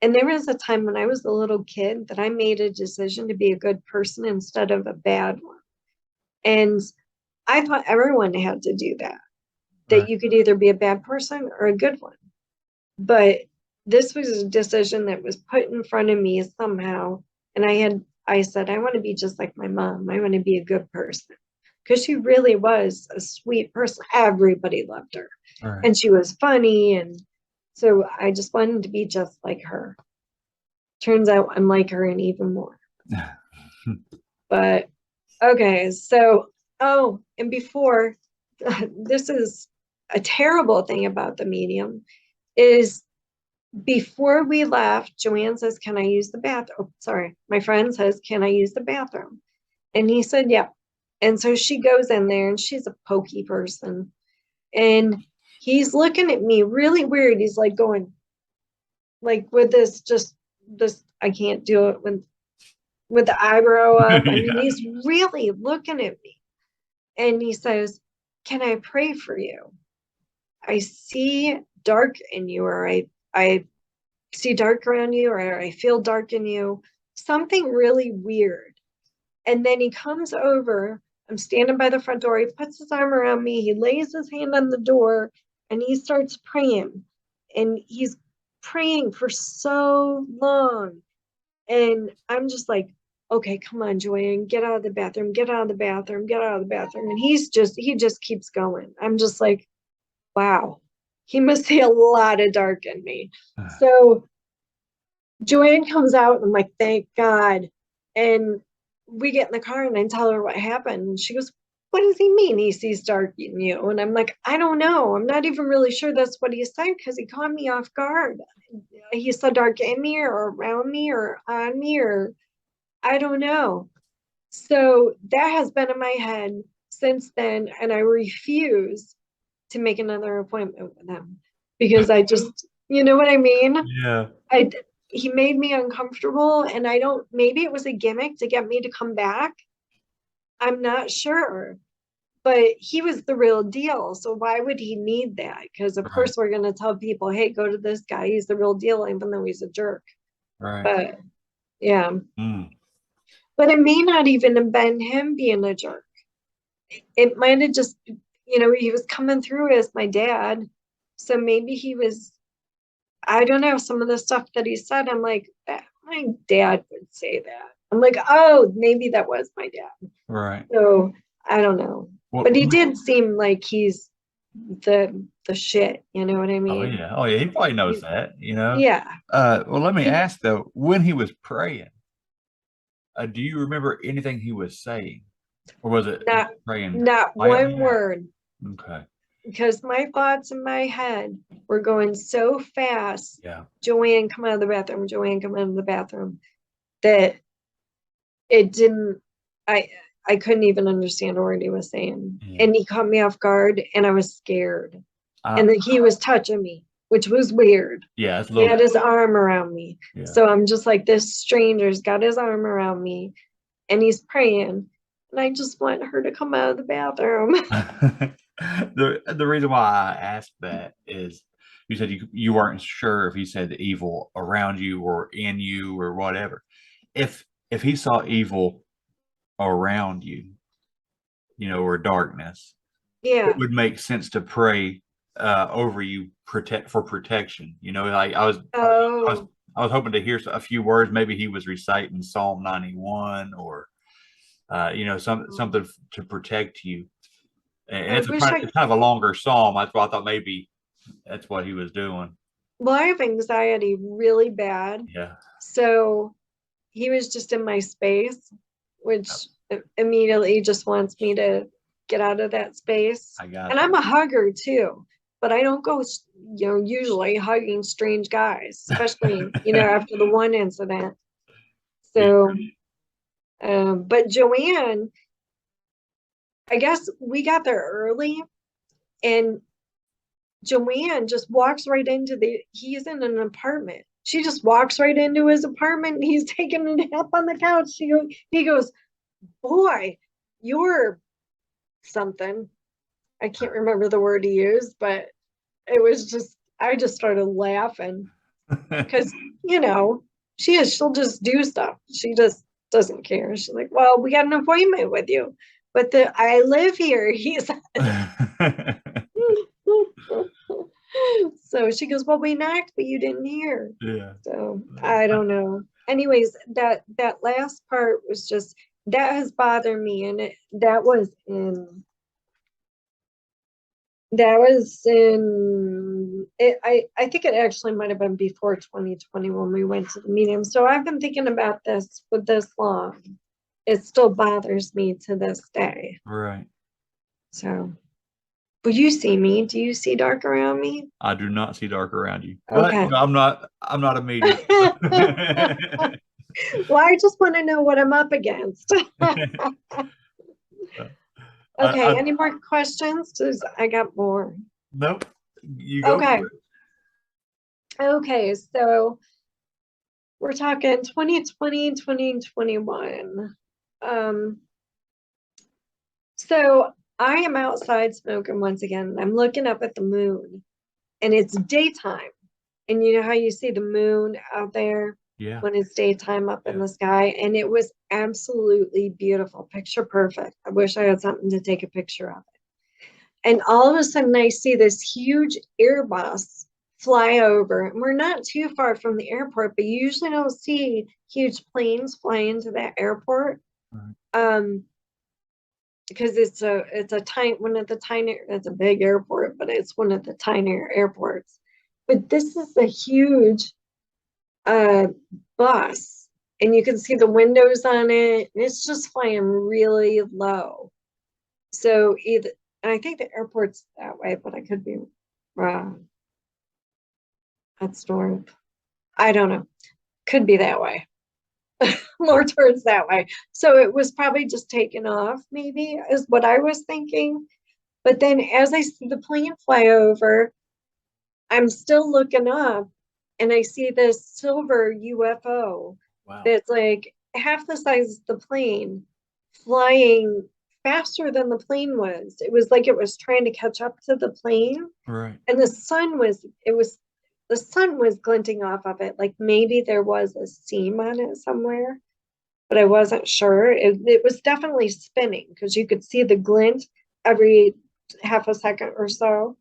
And there was a time when I was a little kid that I made a decision to be a good person instead of a bad one. And I thought everyone had to do that, that you could either be a bad person or a good one. But this was a decision that was put in front of me somehow. And I said, I want to be just like my mom. I want to be a good person. Because she really was a sweet person. Everybody loved her. Right. And she was funny. And so I just wanted to be just like her. Turns out I'm like her and even more. But okay, so, and before, this is a terrible thing about the medium, is before we left, Joanne says, can I use the bathroom? Oh, sorry. My friend says, can I use the bathroom? And he said, yeah. And so she goes in there, and she's a pokey person. And he's looking at me really weird. He's like going, like with this, I can't do it with the eyebrow up. I mean, he's really looking at me. And he says, can I pray for you? I see dark in you, or I see dark around you, or I feel dark in you. Something really weird. And then he comes over. I'm standing by the front door. He puts his arm around me. He lays his hand on the door, and he starts praying. And he's praying for so long. And I'm just like, okay, come on, Joanne, get out of the bathroom, get out of the bathroom, get out of the bathroom. And he just keeps going. I'm just like, wow, he must see a lot of dark in me. So Joanne comes out, and I'm like, thank God. And we get in the car, and I tell her what happened. And she goes, what does he mean he sees dark in you? And I'm like, I don't know. I'm not even really sure that's what he said, because he caught me off guard. He saw dark in me or around me or on me, or I don't know. So that has been in my head since then. And I refuse to make another appointment with him, because I just, you know what I mean? Yeah. He made me uncomfortable, and maybe it was a gimmick to get me to come back. I'm not sure, but he was the real deal. So why would he need that? Because of course we're going to tell people, hey, go to this guy. He's the real deal, even though he's a jerk. Right. But yeah. Mm. But it may not even have been him being a jerk. It might have just, he was coming through as my dad. So maybe he was, I don't know, some of the stuff that he said, I'm like, my dad would say that. I'm like, oh, maybe that was my dad. Right. So I don't know. Well, But he did seem like he's the shit, you know what I mean? Oh yeah, he probably knows that, Yeah. Well, let me ask though, when he was praying, do you remember anything he was saying, or was it praying? Not one word. Okay. Because my thoughts in my head were going so fast. Yeah. Joanne, come out of the bathroom. Joanne, come out of the bathroom. That it didn't. I couldn't even understand a word he was saying. Yeah. And he caught me off guard, and I was scared. And then he was touching me, which was weird. Yeah, it's a He little. had his arm around me. Yeah. So I'm just like, this stranger's got his arm around me, and he's praying. And I just want her to come out of the bathroom. The reason why I asked that is you said you weren't sure if he said the evil around you or in you or whatever. If he saw evil around you, or darkness, Yeah. it would make sense to pray over you for protection. Like I was hoping to hear a few words. Maybe he was reciting Psalm 91 or something to protect you. And it's kind of a longer psalm. That's why I thought maybe that's what he was doing. Well, I have anxiety really bad. Yeah. So he was just in my space, which immediately just wants me to get out of that space. I got and I'm a hugger too, but I don't go, usually hugging strange guys, especially, after the one incident. So, but Joanne, I guess we got there early, and Joanne just walks right into he's in an apartment. She just walks right into his apartment, and he's taking a nap on the couch. He goes, boy, you're something. I can't remember the word he used, but it was just, I just started laughing because, she'll just do stuff. She just doesn't care. She's like, well, we got an appointment with you, but I live here. He said. So she goes, well, we knocked, but you didn't hear. Yeah. So I don't know. Anyways, that last part was just, that has bothered me. And I think it actually might have been before 2020 when we went to the medium. So I've been thinking about this for this long. It still bothers me to this day. Right. So, will you see me? Do you see dark around me? I do not see dark around you, but Okay. I'm not a medium. Well, I just want to know what I'm up against. Okay, any more questions? 'Cause I got more. Nope. You go. Okay. For it. Okay, so we're talking 2020, 2021. So I am outside smoking once again. I'm looking up at the moon and it's daytime. And you know how you see the moon out there Yeah. when it's daytime up in Yeah. the sky? And it was absolutely beautiful, picture perfect. I wish I had something to take a picture of it. And all of a sudden I see this huge Airbus fly over. And we're not too far from the airport, but you usually don't see huge planes fly into that airport. Right. Because it's a it's a big airport, but it's one of the tinier airports. But this is a huge bus, and you can see the windows on it, and it's just flying really low. So and I think the airport's that way, but I could be wrong. That's north. I don't know. Could be that way. More towards that way. So it was probably just taken off, maybe, is what I was thinking. But then as I see the plane fly over, I'm still looking up and I see this silver UFO Wow. that's like half the size of the plane flying faster than the plane was. It was like it was trying to catch up to the plane. Right. And the sun was glinting off of it. Like maybe there was a seam on it somewhere, but I wasn't sure. It was definitely spinning because you could see the glint every half a second or so.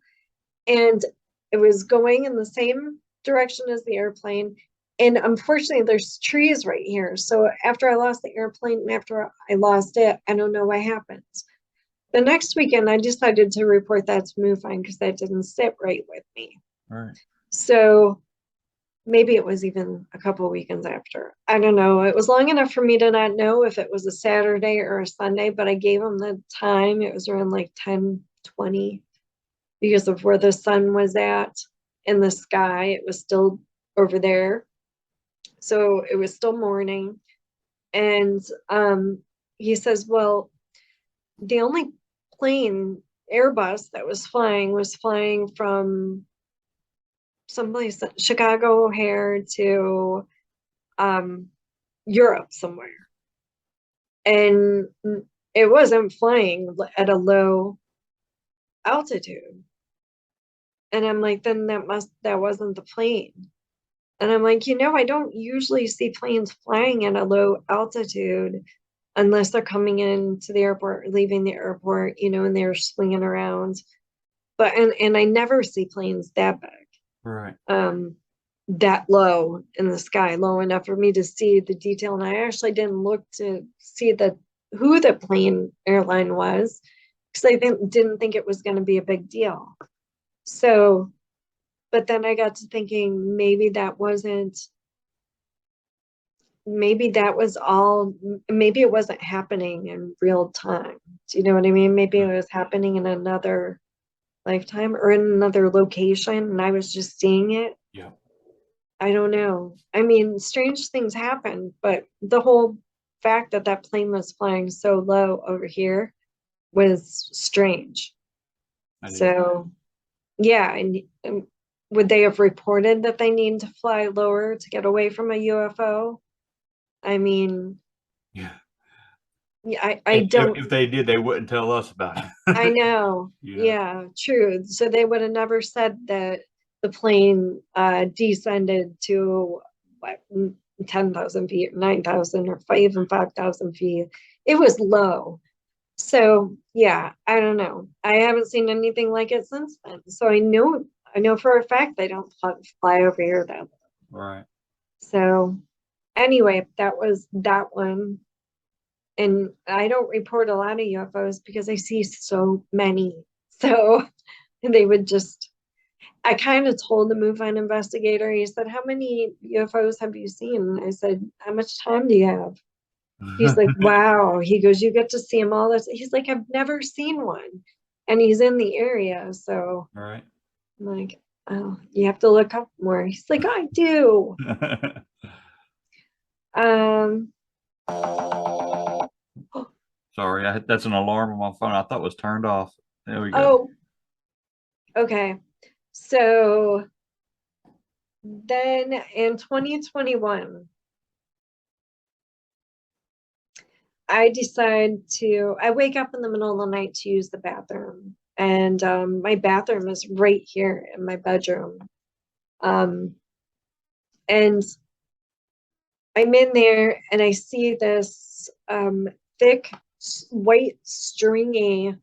And it was going in the same direction as the airplane. And unfortunately, there's trees right here. So after I lost the airplane and after I lost it, I don't know what happened. The next weekend, I decided to report that to MUFON because that didn't sit right with me. Right. So maybe it was even a couple of weekends after. I don't know. It was long enough for me to not know if it was a Saturday or a Sunday, but I gave them the time. It was around like 10:20 because of where the sun was at in the sky. It was still over there. So it was still morning. And he says, well, the only plane, Airbus, that was flying from someplace, Chicago O'Hare to Europe somewhere. And it wasn't flying at a low altitude. And I'm like, then that wasn't the plane. And I'm like, I don't usually see planes flying at a low altitude unless they're coming into the airport, or leaving the airport, and they're swinging around. But and I never see planes that big. Right. That low in the sky, low enough for me to see the detail. And I actually didn't look to see who the plane airline was because I didn't think it was going to be a big deal. So, but then I got to thinking maybe it wasn't happening in real time. Do you know what I mean? Maybe it was happening in another lifetime or in another location and I was just seeing it. Yeah. I don't know. I mean, strange things happen, but the whole fact that plane was flying so low over here was strange. So, yeah. And would they have reported that they need to fly lower to get away from a UFO? I mean, yeah. Yeah, I don't. If they did, they wouldn't tell us about it. I know. You know? Yeah, true. So they would have never said that the plane descended to what, 10,000 feet, 9,000, or even 5,000 feet. It was low. So yeah, I don't know. I haven't seen anything like it since then. So I know for a fact they don't fly over here though. Right. So anyway, that was that one. And I don't report a lot of UFOs because I see so many. So they would just, I kind of told the MUFON investigator, he said, how many UFOs have you seen? And I said, how much time do you have? He's like, wow. He goes, you get to see them all this. He's like, I've never seen one. And he's in the area. So All right. I'm like, oh, you have to look up more. He's like, I do. Um, Sorry, that's an alarm on my phone. I thought it was turned off. There we go. oh, okay. So then in 2021, I wake up in the middle of the night to use the bathroom. And my bathroom is right here in my bedroom. And I'm in there and I see this thick, white, stringy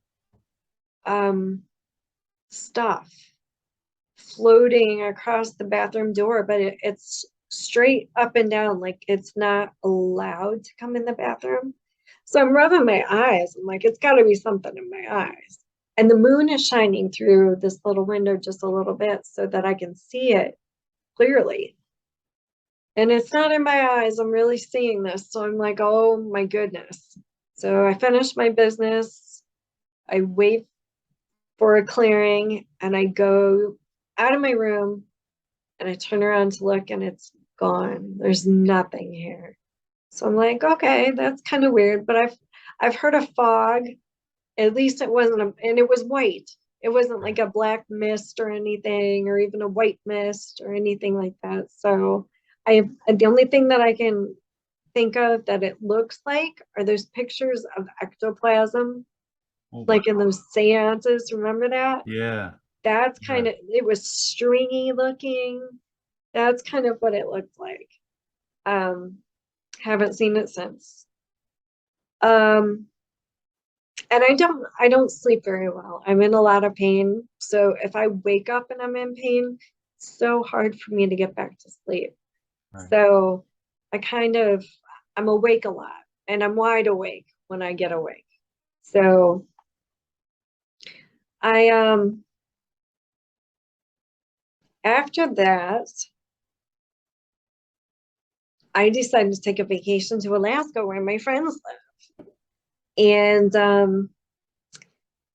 stuff floating across the bathroom door, but it's straight up and down, like it's not allowed to come in the bathroom. So I'm rubbing my eyes. I'm like, it's got to be something in my eyes. And the moon is shining through this little window just a little bit so that I can see it clearly. And it's not in my eyes. I'm really seeing this. So I'm like, oh my goodness. So I finish my business. I wait for a clearing and I go out of my room and I turn around to look and it's gone. There's nothing here. So I'm like, okay, that's kind of weird, but I've heard of fog. At least it wasn't and it was white. It wasn't like a black mist or anything, or even a white mist or anything like that. So the only thing that I can think of that it looks like are those pictures of ectoplasm, like in those seances. Remember that? Yeah. That's kind of, it was stringy looking. That's kind of what it looked like. Haven't seen it since. And I don't sleep very well. I'm in a lot of pain. So if I wake up and I'm in pain, it's so hard for me to get back to sleep. Right. So I'm awake a lot and I'm wide awake when I get awake. So after that, I decided to take a vacation to Alaska where my friends live. And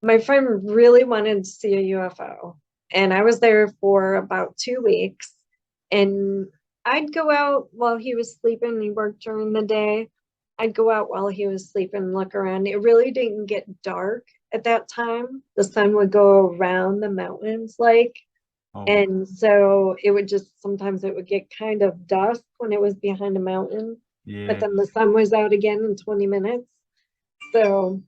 my friend really wanted to see a UFO. And I was there for about 2 weeks. And I'd go out while he was sleeping. He worked during the day. I'd go out while he was sleeping and look around. It really didn't get dark at that time. The sun would go around the mountains and so it would just, sometimes it would get kind of dusk when it was behind a mountain. Yeah. But then the sun was out again in 20 minutes. So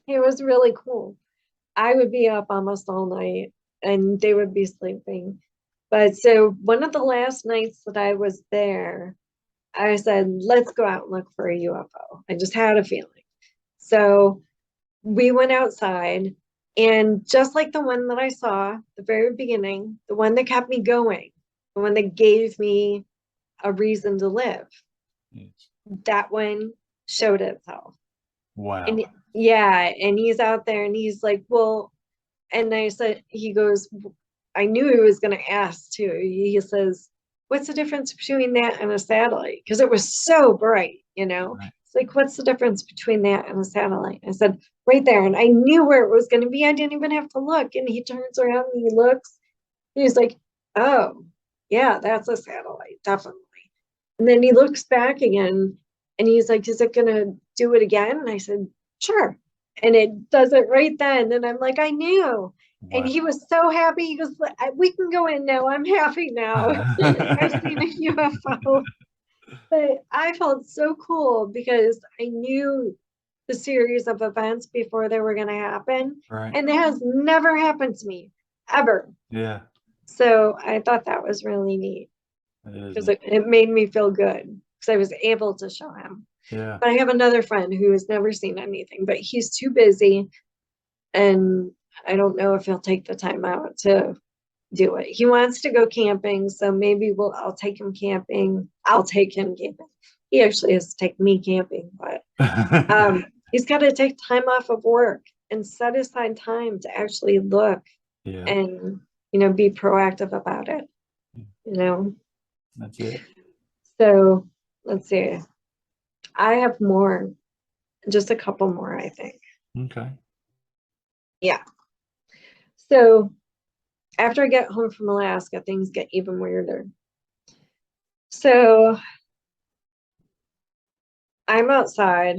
it was really cool. I would be up almost all night and they would be sleeping. But so one of the last nights that I was there, I said, let's go out and look for a UFO. I just had a feeling. So we went outside, and just like the one that I saw at the very beginning, the one that kept me going, the one that gave me a reason to live, that one showed itself. Wow. And yeah, and he's out there and he's like, well, and I said, he goes, I knew he was going to ask too. He says, what's the difference between that and a satellite? Because it was so bright, Right. It's like, what's the difference between that and a satellite? I said, right there. And I knew where it was going to be. I didn't even have to look. And he turns around and he looks. He's like, oh, yeah, that's a satellite, definitely. And then he looks back again and he's like, is it going to do it again? And I said, sure. And it does it right then. And I'm like, I knew. Wow. And he was so happy. He goes, we can go in now. I'm happy now. I've seen a UFO. But I felt so cool because I knew the series of events before they were going to happen. Right. And that has never happened to me ever. Yeah. So I thought that was really neat It is. because it made me feel good because I was able to show him. Yeah. But I have another friend who has never seen anything, but he's too busy. And I don't know if he'll take the time out to do it. He wants to go camping, so maybe I'll take him camping. I'll take him camping. He actually has to take me camping, but he's got to take time off of work and set aside time to actually look Yeah. and, be proactive about it, That's it. So let's see. I have more, just a couple more, I think. Okay. Yeah. So after I get home from Alaska, things get even weirder. So I'm outside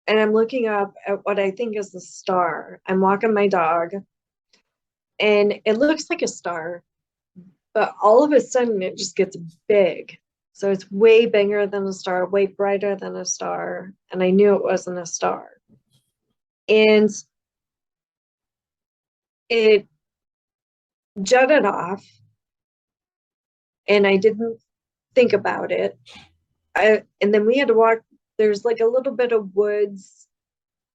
and I'm looking up at what I think is a star. I'm walking my dog and it looks like a star, but all of a sudden it just gets big. So it's way bigger than a star, way brighter than a star. And I knew it wasn't a star. And it jutted off and I didn't think about it. And then we had to walk, there's like a little bit of woods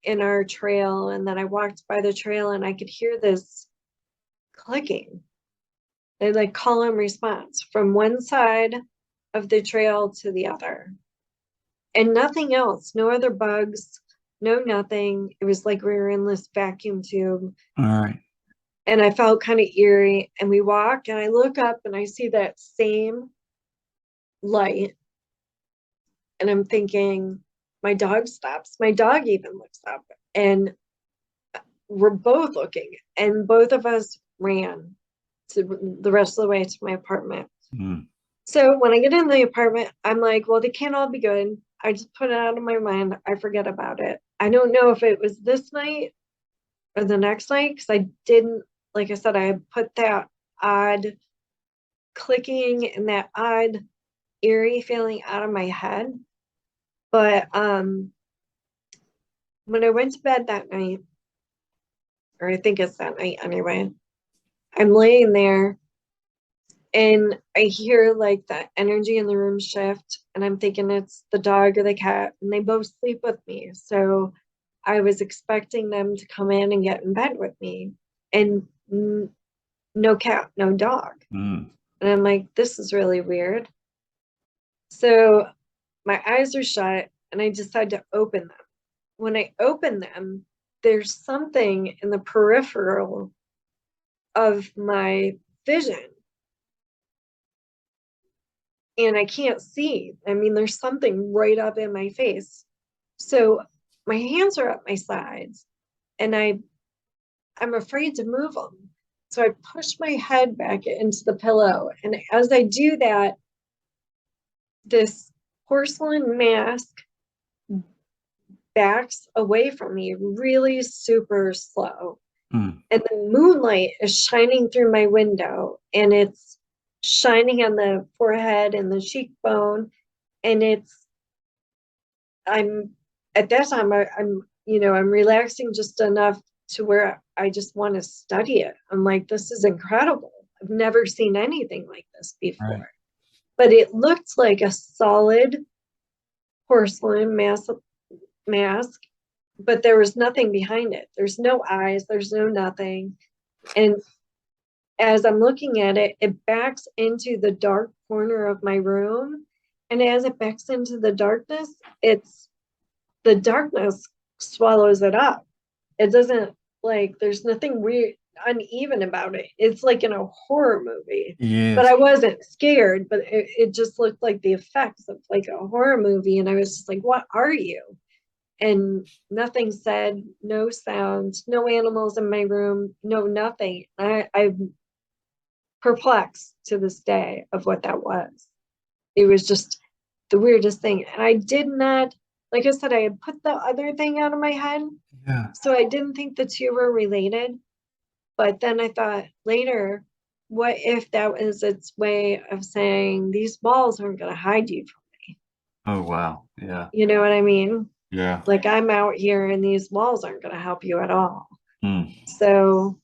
in our trail. And then I walked by the trail and I could hear this clicking. They like call and response from one side of the trail to the other. And nothing else, no other bugs, no nothing. It was like we were in this vacuum tube. All right. And I felt kind of eerie. And we walk and I look up and I see that same light. And I'm thinking, my dog stops. My dog even looks up. And we're both looking. And both of us ran to the rest of the way to my apartment. Mm. So when I get in the apartment, I'm like, well, they can't all be good. I just put it out of my mind. I forget about it. I don't know if it was this night or the next night because I didn't, like I said, I had put that odd clicking and that odd eerie feeling out of my head. But when I went to bed that night, or I think it's that night anyway, I'm laying there and I hear like the energy in the room shift and I'm thinking it's the dog or the cat and they both sleep with me. So I was expecting them to come in and get in bed with me and no cat, no dog. Mm. And I'm like, this is really weird. So my eyes are shut and I decide to open them. When I open them, there's something in the peripheral of my vision. And I can't see. I mean, there's something right up in my face. So my hands are up my sides and I'm afraid to move them. So I push my head back into the pillow. And as I do that, this porcelain mask backs away from me really super slow. Mm. And the moonlight is shining through my window and it's shining on the forehead and the cheekbone. And I'm at that time, I'm relaxing just enough to where I just want to study it. I'm like, this is incredible. I've never seen anything like this before. Right. But it looked like a solid porcelain mask, but there was nothing behind it. There's no eyes, there's no nothing. And as I'm looking at it, it backs into the dark corner of my room. And as it backs into the darkness, the darkness swallows it up. It doesn't there's nothing weird, uneven about it. It's like in a horror movie. Yes. But I wasn't scared, but it just looked like the effects of like a horror movie. And I was just like, what are you? And nothing said, no sounds, no animals in my room, no nothing. I'm perplexed to this day of what that was. It was just the weirdest thing. And I did not, like I said, I had put the other thing out of my head. Yeah. So I didn't think the two were related. But then I thought later, what if that was its way of saying these walls aren't going to hide you from me? Oh, wow. Yeah. You know what I mean? Yeah. Like I'm out here and these walls aren't going to help you at all. Hmm. So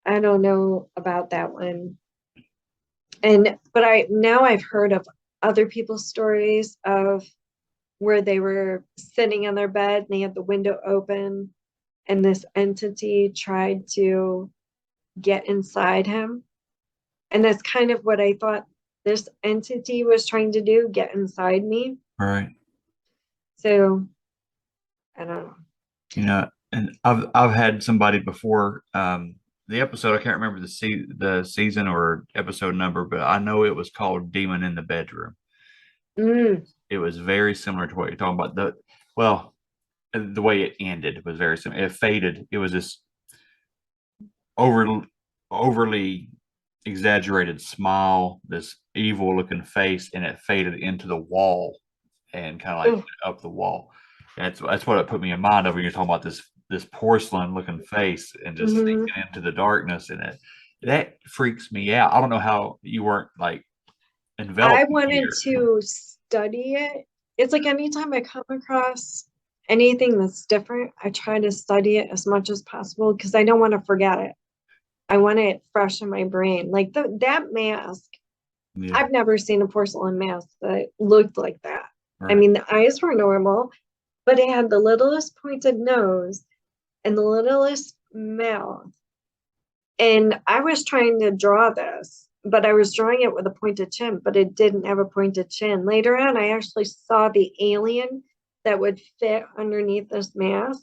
I don't know about that one. But I've heard of other people's stories of where they were sitting in their bed and they had the window open and this entity tried to get inside him. And that's kind of what I thought this entity was trying to do, get inside me. All right. So I don't know. And I've had somebody before. The episode I can't remember the season or episode number, but I know it was called "Demon in the Bedroom." Mm, It was very similar to what you're talking about. The way it ended was very similar. It faded. It was this over overly exaggerated smile, this evil looking face, and it faded into the wall and kind of like ooh, up the wall. That's what it put me in mind of when you're talking about this porcelain looking face and just mhm. sinking into the darkness, and that freaks me out. I don't know how you weren't like I enveloped in wanted fear. to study it. It's like anytime I come across anything that's different, I try to study it as much as possible because I don't want to forget it. I want it fresh in my brain. Like that mask, Yeah, I've never seen a porcelain mask that looked like that. I right. mean, the eyes were normal, but it had the littlest pointed nose and the littlest mouth. And I was trying to draw this, but I was drawing it with a pointed chin, but it didn't have a pointed chin. Later on, I actually saw the alien that would fit underneath this mask.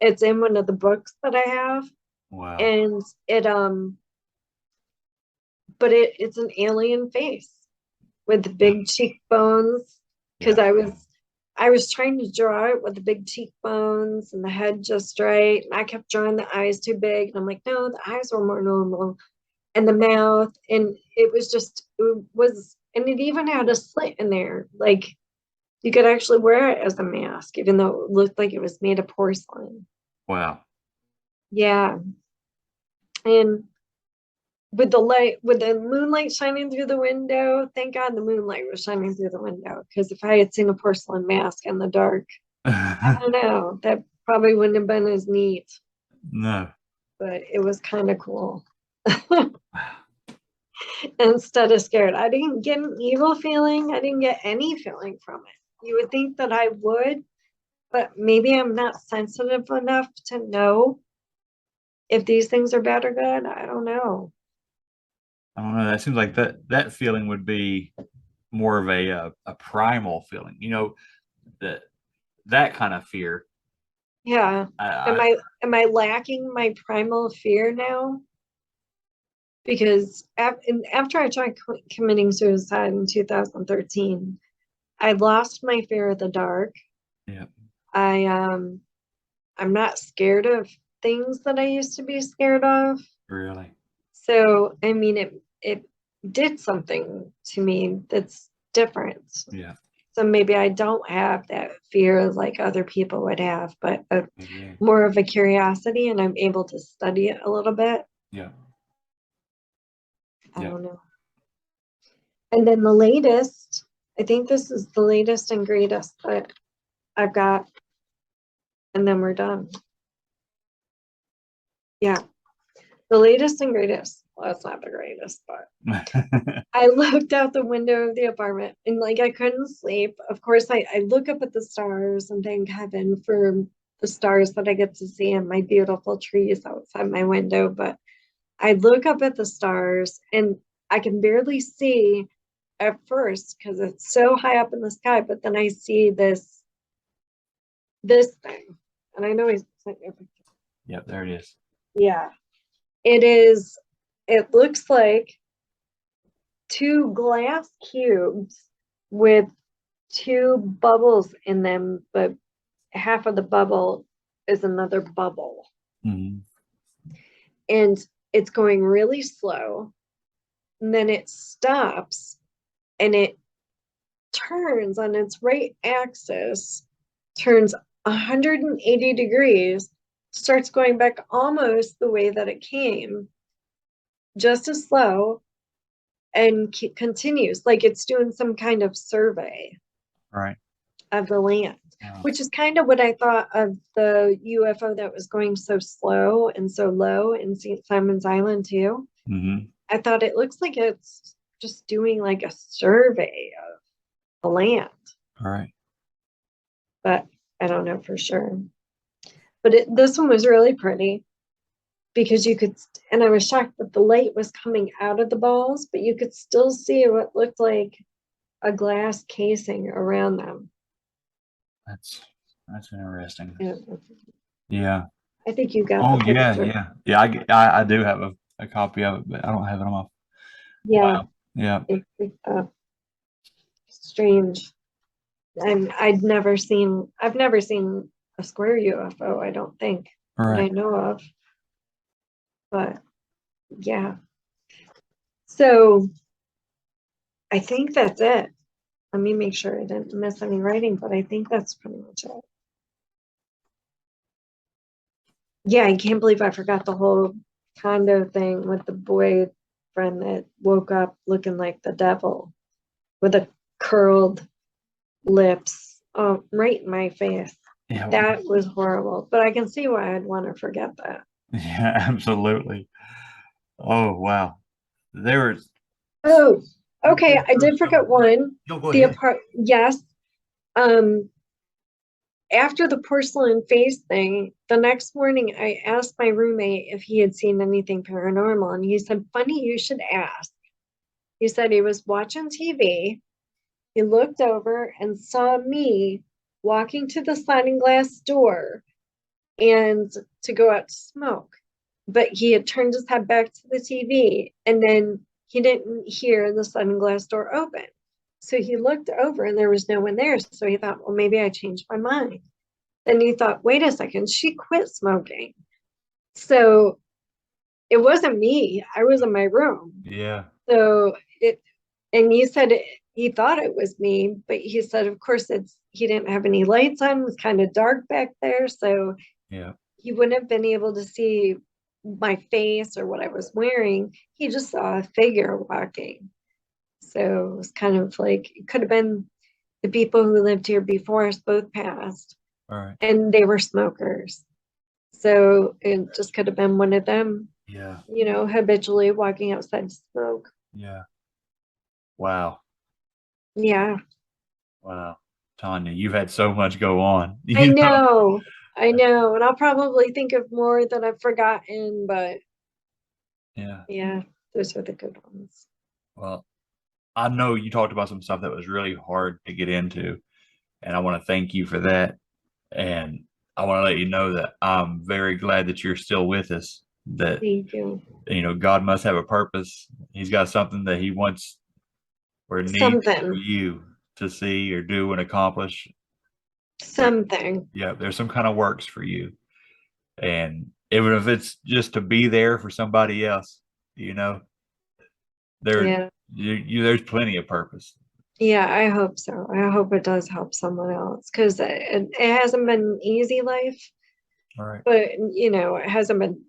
It's in one of the books that I have. Wow. And it's an alien face with the Yeah. big cheekbones. Because Yeah. I was trying to draw it with the big cheekbones and the head just right. And I kept drawing the eyes too big. And I'm like, no, the eyes were more normal. And the mouth. And and it even had a slit in there. Like you could actually wear it as a mask, even though it looked like it was made of porcelain. Wow. Yeah. And with the moonlight shining through the window, thank God the moonlight was shining through the window. Because if I had seen a porcelain mask in the dark, I don't know, that probably wouldn't have been as neat, No. but it was kind of cool. Instead of scared, I didn't get an evil feeling. I didn't get any feeling from it. You would think that I would, but maybe I'm not sensitive enough to know if these things are bad or good. I don't know. I don't know. That seems like that feeling would be more of a primal feeling. That that kind of fear. Yeah. I, Am I lacking my primal fear now? Because after I tried committing suicide in 2013, I lost my fear of the dark. yeah, I I'm not scared of things that I used to be scared of. really. So I mean it did something to me that's different. Yeah, So maybe I don't have that fear like other people would have, but yeah, more of a curiosity, and I'm able to study it a little bit. yeah, I yeah. don't know. And then the latest, I think this is the latest and greatest that I've got, and then we're done. Yeah, the latest and greatest. Well, it's not the greatest, but I looked out the window of the apartment and like I couldn't sleep. Of course, I look up at the stars and thank heaven for the stars that I get to see and my beautiful trees outside my window. But I look up at the stars and I can barely see at first because it's so high up in the sky. But then I see this thing, and I know he's sent me a picture. Yep, there it is. Yeah, it is. It looks like two glass cubes with two bubbles in them, but half of the bubble is another bubble. Mhm. And it's going really slow. And then it stops and it turns on its right axis, turns 180 degrees, starts going back almost the way that it came, just as slow. and continues like it's doing some kind of survey Right. of the land, Wow. which is kind of what I thought of the UFO that was going so slow and so low in St. Simon's Island too. Mm-hmm. I thought it looks like it's just doing like a survey of the land, All right. but I don't know for sure. But this one was really pretty because you could, and I was shocked that the light was coming out of the balls, but you could still see what looked like a glass casing around them. That's interesting. Yeah. Yeah. I think you got Oh the yeah, picture. yeah, yeah. I do have a copy of it, but I don't have it on my. Yeah, Wow. Yeah. strange. And I've never seen a square UFO, I don't think, All that I right. know of. But yeah. So I think that's it. Let me make sure I didn't miss any writing, but I think that's pretty much it. Yeah, I can't believe I forgot the whole condo thing with the boyfriend that woke up looking like the devil with a curled lips, right in my face. Yeah. That was horrible, but I can see why I'd want to forget that. Yeah. Absolutely. Oh wow. There was. Oh, okay, I did forget one. No, go The ahead. yes. Um, after the porcelain face thing, the next morning I asked my roommate if he had seen anything paranormal, and he said, "Funny you should ask." He said he was watching TV. He looked over and saw me walking to the sliding glass door and to go out to smoke. But he had turned his head back to the TV and then he didn't hear the sliding glass door open. So he looked over and there was no one there. So he thought, well, maybe I changed my mind. Then he thought, wait a second, she quit smoking. So it wasn't me. I was in my room. Yeah. So and he said he thought it was me, but he said, of course, he didn't have any lights on. It was kind of dark back there. So Yeah. he wouldn't have been able to see my face or what I was wearing. He just saw a figure walking. So it was kind of like, it could have been the people who lived here before us both passed, All right. and they were smokers. So it just could have been one of them, Yeah. habitually walking outside to smoke. Yeah. Wow. Yeah, Wow. Tanya, you've had so much go on. I know. I know. And I'll probably think of more that I've forgotten, but Yeah. yeah, those are the good ones. Well, I know you talked about some stuff that was really hard to get into, and I want to thank you for that. And I want to let you know that I'm very glad that you're still with us. That, Thank you. God must have a purpose. He's got something that he wants or needs for Something. you to see or do and accomplish. Something. Yeah, there's some kind of works for you. And even if it's just to be there for somebody else, there Yeah. there's plenty of purpose. Yeah, I hope so. I hope it does help someone else because it hasn't been an easy life, All right. but it hasn't been.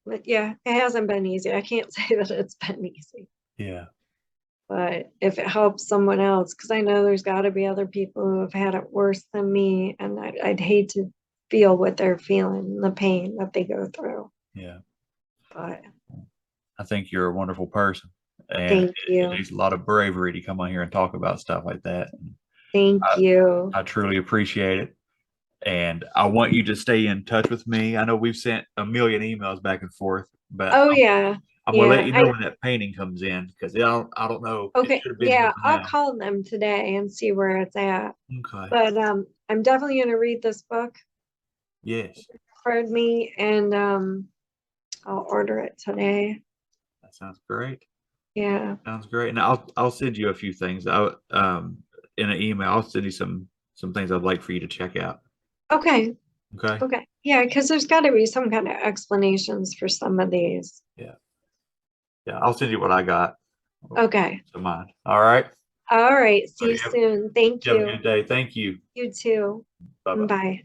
But yeah, it hasn't been easy. I can't say that it's been easy, Yeah. but if it helps someone else, because I know there's got to be other people who have had it worse than me, and I'd hate to feel what they're feeling, the pain that they go through. Yeah. But I think you're a wonderful person. And thank it you. takes a lot of bravery to come on here and talk about stuff like that. Thank you. I truly appreciate it. And I want you to stay in touch with me. I know we've sent a million emails back and forth, but Oh yeah. I'm gonna let you know I when that painting comes in because I don't know. It okay. should have been here Yeah, by I'll now. call them today and see where it's at. Okay. But I'm definitely gonna read this book. Yes. Referred me, and I'll order it today. That sounds great. Yeah. Sounds great. And I'll send you a few things. In an email, I'll send you some things I'd like for you to check out. Okay. Okay. Okay. Yeah, because there's got to be some kind of explanations for some of these. Yeah. Yeah. I'll send you what I got. Okay. To mine. All right. All right. See you Yep. soon. Thank You have a you. good day. Thank you. You too. Bye-bye. Bye.